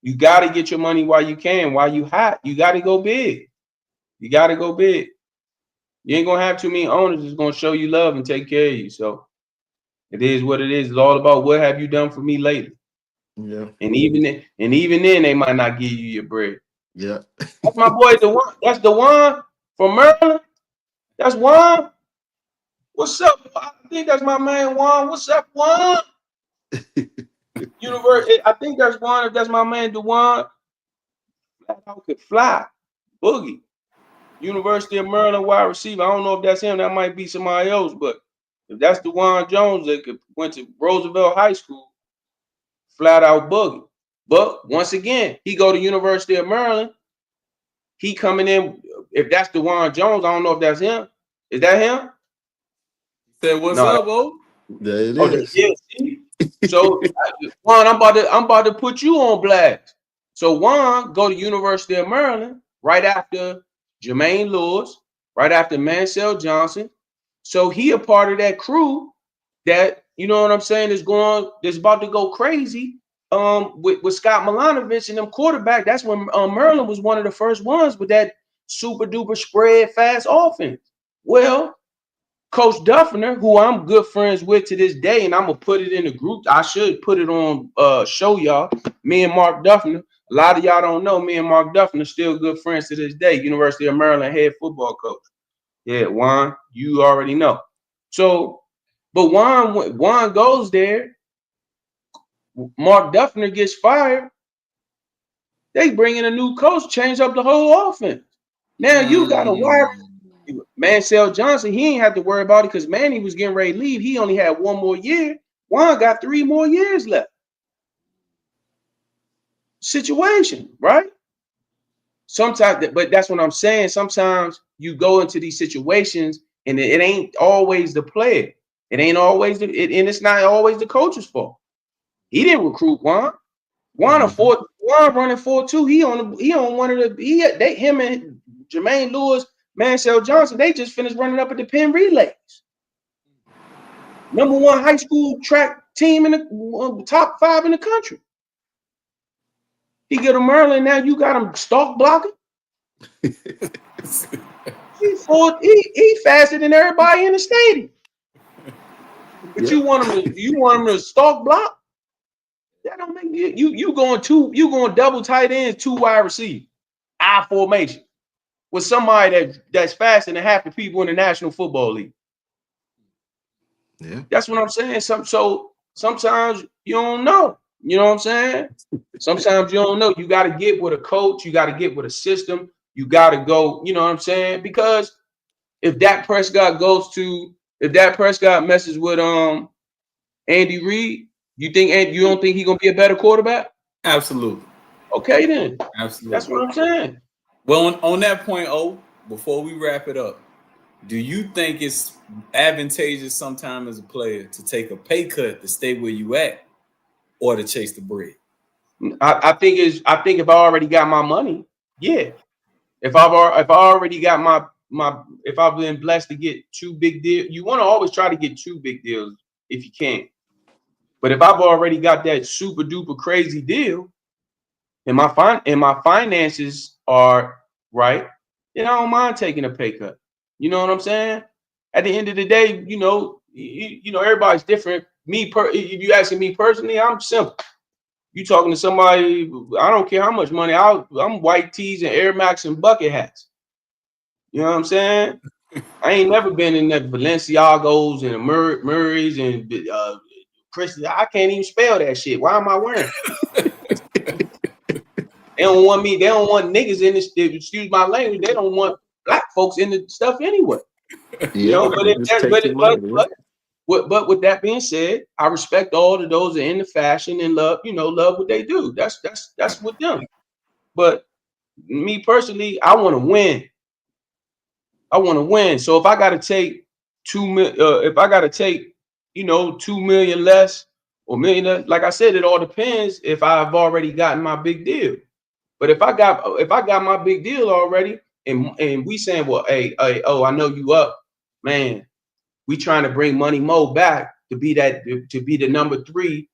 C: You got to get your money while you can. While you hot, you got to go big. You got to go big. You ain't going to have too many owners that's going to show you love and take care of you. So it is what it is. It's all about what have you done for me lately.
A: Yeah.
C: And even then, they might not give you your bread.
A: Yeah.
C: That's my boy, DeJuan. That's DeJuan from Maryland. That's Juan. What's up? I think that's my man Juan. What's up, Juan? I think that's Juan. If that's my man DeJuan, I could fly, boogie. University of Maryland wide receiver. I don't know if that's him. That might be somebody else. But if that's DeJuan Jones that went to Roosevelt High School, flat out boogie. But once again, he go to University of Maryland. He coming in. If that's DeJuan Jones, I don't know if that's him. Is that him?
B: Said what's up, Bo?
A: There it is.
C: Yeah, so Juan, I'm about to put you on blast. So Juan go to University of Maryland right after Jermaine Lewis, right after Mansell Johnson. So he a part of that crew that, you know what I'm saying, is about to go crazy with Scott Milanovich and them quarterback. That's when Maryland was one of the first ones with that super duper spread fast offense. Well, Coach Duffner, who I'm good friends with to this day, and I'm gonna put it in the group. I should put it on show y'all. Me and Mark Duffner. A lot of y'all don't know me and Mark Duffner still good friends to this day. University of Maryland head football coach. Yeah, Juan, you already know. So, but Juan goes there. Mark Duffner gets fired. They bring in a new coach, change up the whole offense. Now you got a wire. Mansell Johnson, he ain't have to worry about it because Manny was getting ready to leave. He only had 1 more year. Juan got 3 more years left. Situation, right? Sometimes, but that's what I'm saying. Sometimes you go into these situations and it ain't always the player. It ain't always and it's not always the coach's fault. He didn't recruit Juan. Juan running 4-2. He on one of the him and Jermaine Lewis, Mansell Johnson, they just finished running up at the Penn Relays. #1 high school track team in the top 5 in the country. He get to Maryland, now you got him stalk blocking. He faster than everybody in the stadium. But you want him to stalk block? That don't make you going double tight ends, 2 wide receivers, I formation with somebody that's faster than half the people in the National Football League.
A: Yeah,
C: that's what I'm saying. So sometimes you don't know. You know what I'm saying? Sometimes you don't know. You got to get with a coach. You got to get with a system. You got to go. You know what I'm saying? Because if Dak Prescott messes with Andy Reid, you don't think he's gonna be a better quarterback?
B: Absolutely.
C: Okay, then.
B: Absolutely.
C: That's what I'm saying.
B: Well, on that point, before we wrap it up, do you think it's advantageous sometimes as a player to take a pay cut to stay where you at, or to chase the bread?
C: I think if I already got my money, yeah. If I've already got if I've been blessed to get 2 big deals, you want to always try to get 2 big deals if you can. But if I've already got that super duper crazy deal, and my finances are right, then I don't mind taking a pay cut. You know what I'm saying? At the end of the day, you know, everybody's different. If you asking me personally, I'm simple. You talking to somebody, I don't care how much money. I'm white tees and Air Max and bucket hats. You know what I'm saying? I ain't never been in that Balenciagos and Murray's and Chris. I can't even spell that shit. Why am I wearing? They don't want niggas in this. Excuse my language. They don't want black folks in the stuff anyway. You know, but with that being said, I respect all of those that are in the fashion and love what they do. That's with them. But me personally, I want to win. So if I got to take 2 million less or million, like I said, it all depends if I've already gotten my big deal. But if I got my big deal already, and we saying, well, hey, I know you up, man. We trying to bring Money Mo back to be the number 3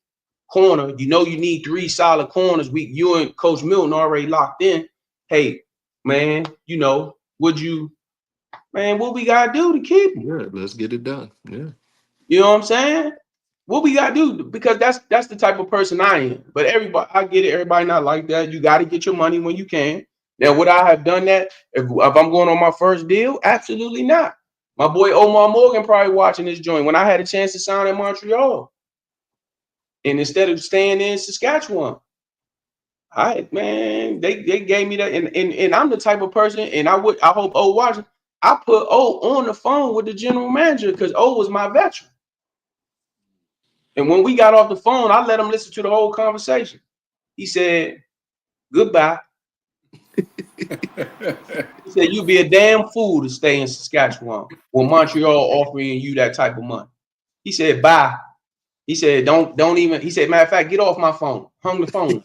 C: corner. You know you need 3 solid corners. You and Coach Milton already locked in. Hey, man, what we gotta do to keep him?
A: Yeah, let's get it done. Yeah.
C: You know what I'm saying? What we gotta do, because that's the type of person I am. But everybody, I get it, everybody not like that. You gotta get your money when you can. Now, would I have done that if I'm going on my first deal? Absolutely not. My boy Omar Morgan probably watching this joint when I had a chance to sign in Montreal. And instead of staying in Saskatchewan, All right, man. They gave me that, and I'm the type of person, and I hope O watching. I put O on the phone with the general manager because O was my veteran. And when we got off the phone, I let him listen to the whole conversation. He said, "Goodbye." He said, "You'd be a damn fool to stay in Saskatchewan with Montreal offering you that type of money." He said, "Bye." He said, "Don't even." He said, "Matter of fact, get off my phone." Hung the phone.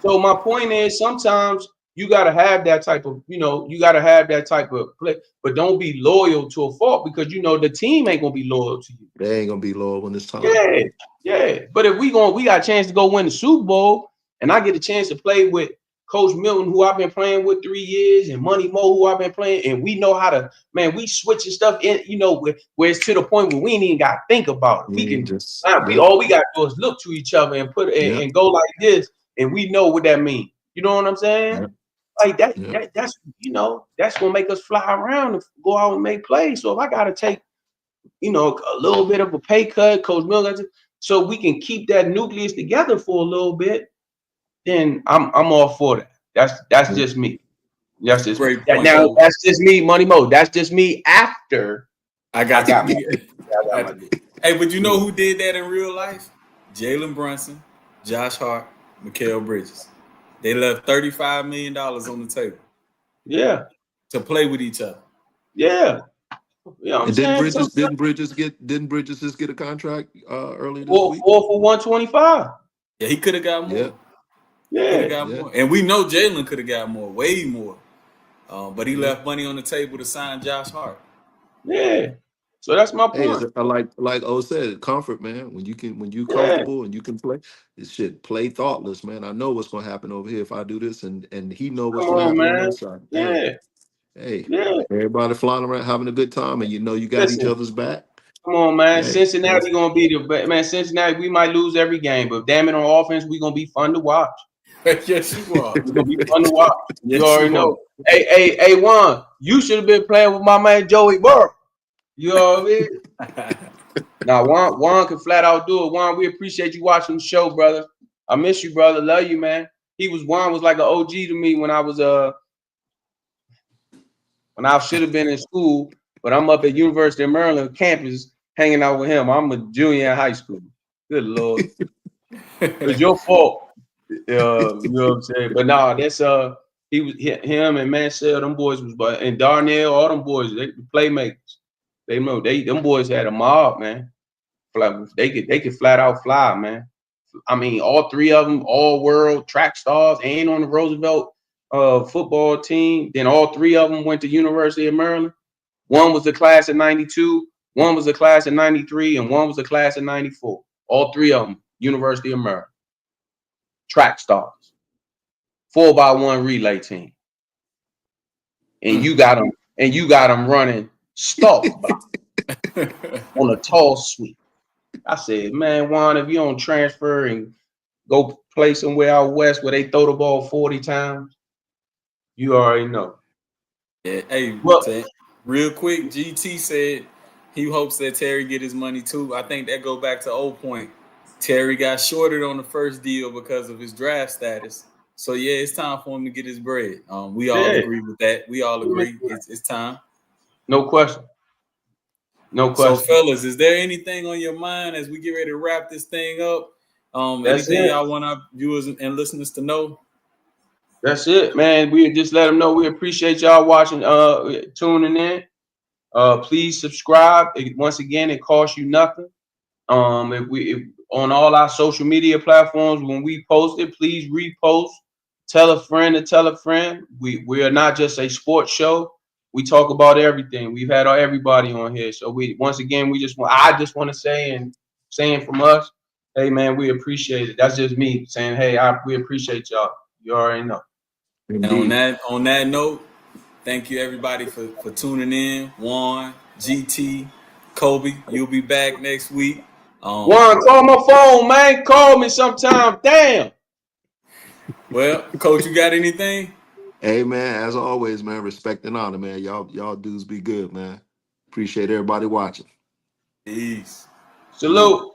C: So my point is, sometimes you gotta have that type of, you gotta have that type of play, but don't be loyal to a fault because the team ain't gonna be loyal to you.
A: They ain't gonna be loyal when it's time.
C: Yeah. But if we got a chance to go win the Super Bowl, and I get a chance to play with Coach Milton, who I've been playing with 3 years, and Money Mo, who I've been playing, and we know how to, man, we switching stuff in, where it's to the point where we ain't even got to think about it. We can all we got to do is look to each other and put it and go like this, and we know what that means. You know what I'm saying?
A: Yeah.
C: Like that's that's gonna make us fly around and go out and make plays. So if I gotta take, a little bit of a pay cut, Coach Milton, so we can keep that nucleus together for a little bit, then I'm all for that. That's just me. That's just
B: great point.
C: Now that's just me, Money Mo. That's just me after
B: I got
C: my
B: Hey, but you know who did that in real life? Jalen Brunson, Josh Hart, Mikal Bridges. They left $35 million on the table.
C: Yeah.
B: To play with each other.
C: Yeah.
A: And didn't Bridges just get a contract earlier this week?
C: 4 for 125.
B: Yeah, he could have got more.
C: Yeah.
B: More. And we know Jalen could have got more, way more. But he left money on the table to sign Josh Hart.
C: Yeah. So that's my point.
A: Hey, like O said, comfort, man. When you comfortable and you can play, this shit, play thoughtless, man. I know what's gonna happen over here if I do this, and he know what's gonna happen on that side. Hey, everybody flying around having a good time, and you got each other's back.
C: Come on, man. Cincinnati gonna be the man. Cincinnati, we might lose every game, but damn it, on offense, we gonna be fun to watch.
B: Yes, you are.
C: It's gonna be fun to watch. You already know. Hey, Juan, you should have been playing with my man Joey Burrow. You know what I mean? Now, Juan can flat out do it. Juan, we appreciate you watching the show, brother. I miss you, brother. Love you, man. Juan was like an OG to me when I was when I should have been in school, but I'm up at University of Maryland campus hanging out with him. I'm a junior in high school. Good Lord. It's your fault. You know what I'm saying? But nah, that's he was him and Mansell, them boys was, and Darnell, all them boys, they playmakers. Them boys had a mob, man. They could flat out fly, man. I mean, all 3 of them, all world track stars, and on the Roosevelt football team. Then all 3 of them went to University of Maryland. One was the class of 92, one was the class of 93, and one was the class of 94. All 3 of them, University of Maryland. Track stars. 4x1 relay team. And you got them running stalk on a tall sweep. I said, man, Juan, if you don't transfer and go play somewhere out west where they throw the ball 40 times, you already know.
B: Yeah, hey, real quick, GT said he hopes that Terry get his money too. I think that go back to old point. Terry got shorted on the first deal because of his draft status. So yeah, it's time for him to get his bread. We all agree with that. We all agree it's time.
C: No question.
B: So fellas, is there anything on your mind as we get ready to wrap this thing up? Anything y'all want our viewers and listeners to know?
C: That's it, man. We just let them know we appreciate y'all watching, tuning in. Please subscribe. Once again, it costs you nothing. If on all our social media platforms, when we post it, please repost. Tell a friend to tell a friend. We are not just a sports show. We talk about everything. We've had everybody on here. So I just want to say, and saying from us, hey man, we appreciate it. That's just me saying, hey, we appreciate y'all. You already know.
B: And on that note, thank you everybody for tuning in. Juan, GT, Kobe, you'll be back next week.
C: Juan, call my phone, man. Call me sometime. Damn.
B: Well, Coach, you got anything?
A: Hey man, as always, man, respect and honor, man. Y'all dudes be good, man. Appreciate everybody watching.
B: Peace.
C: Salute.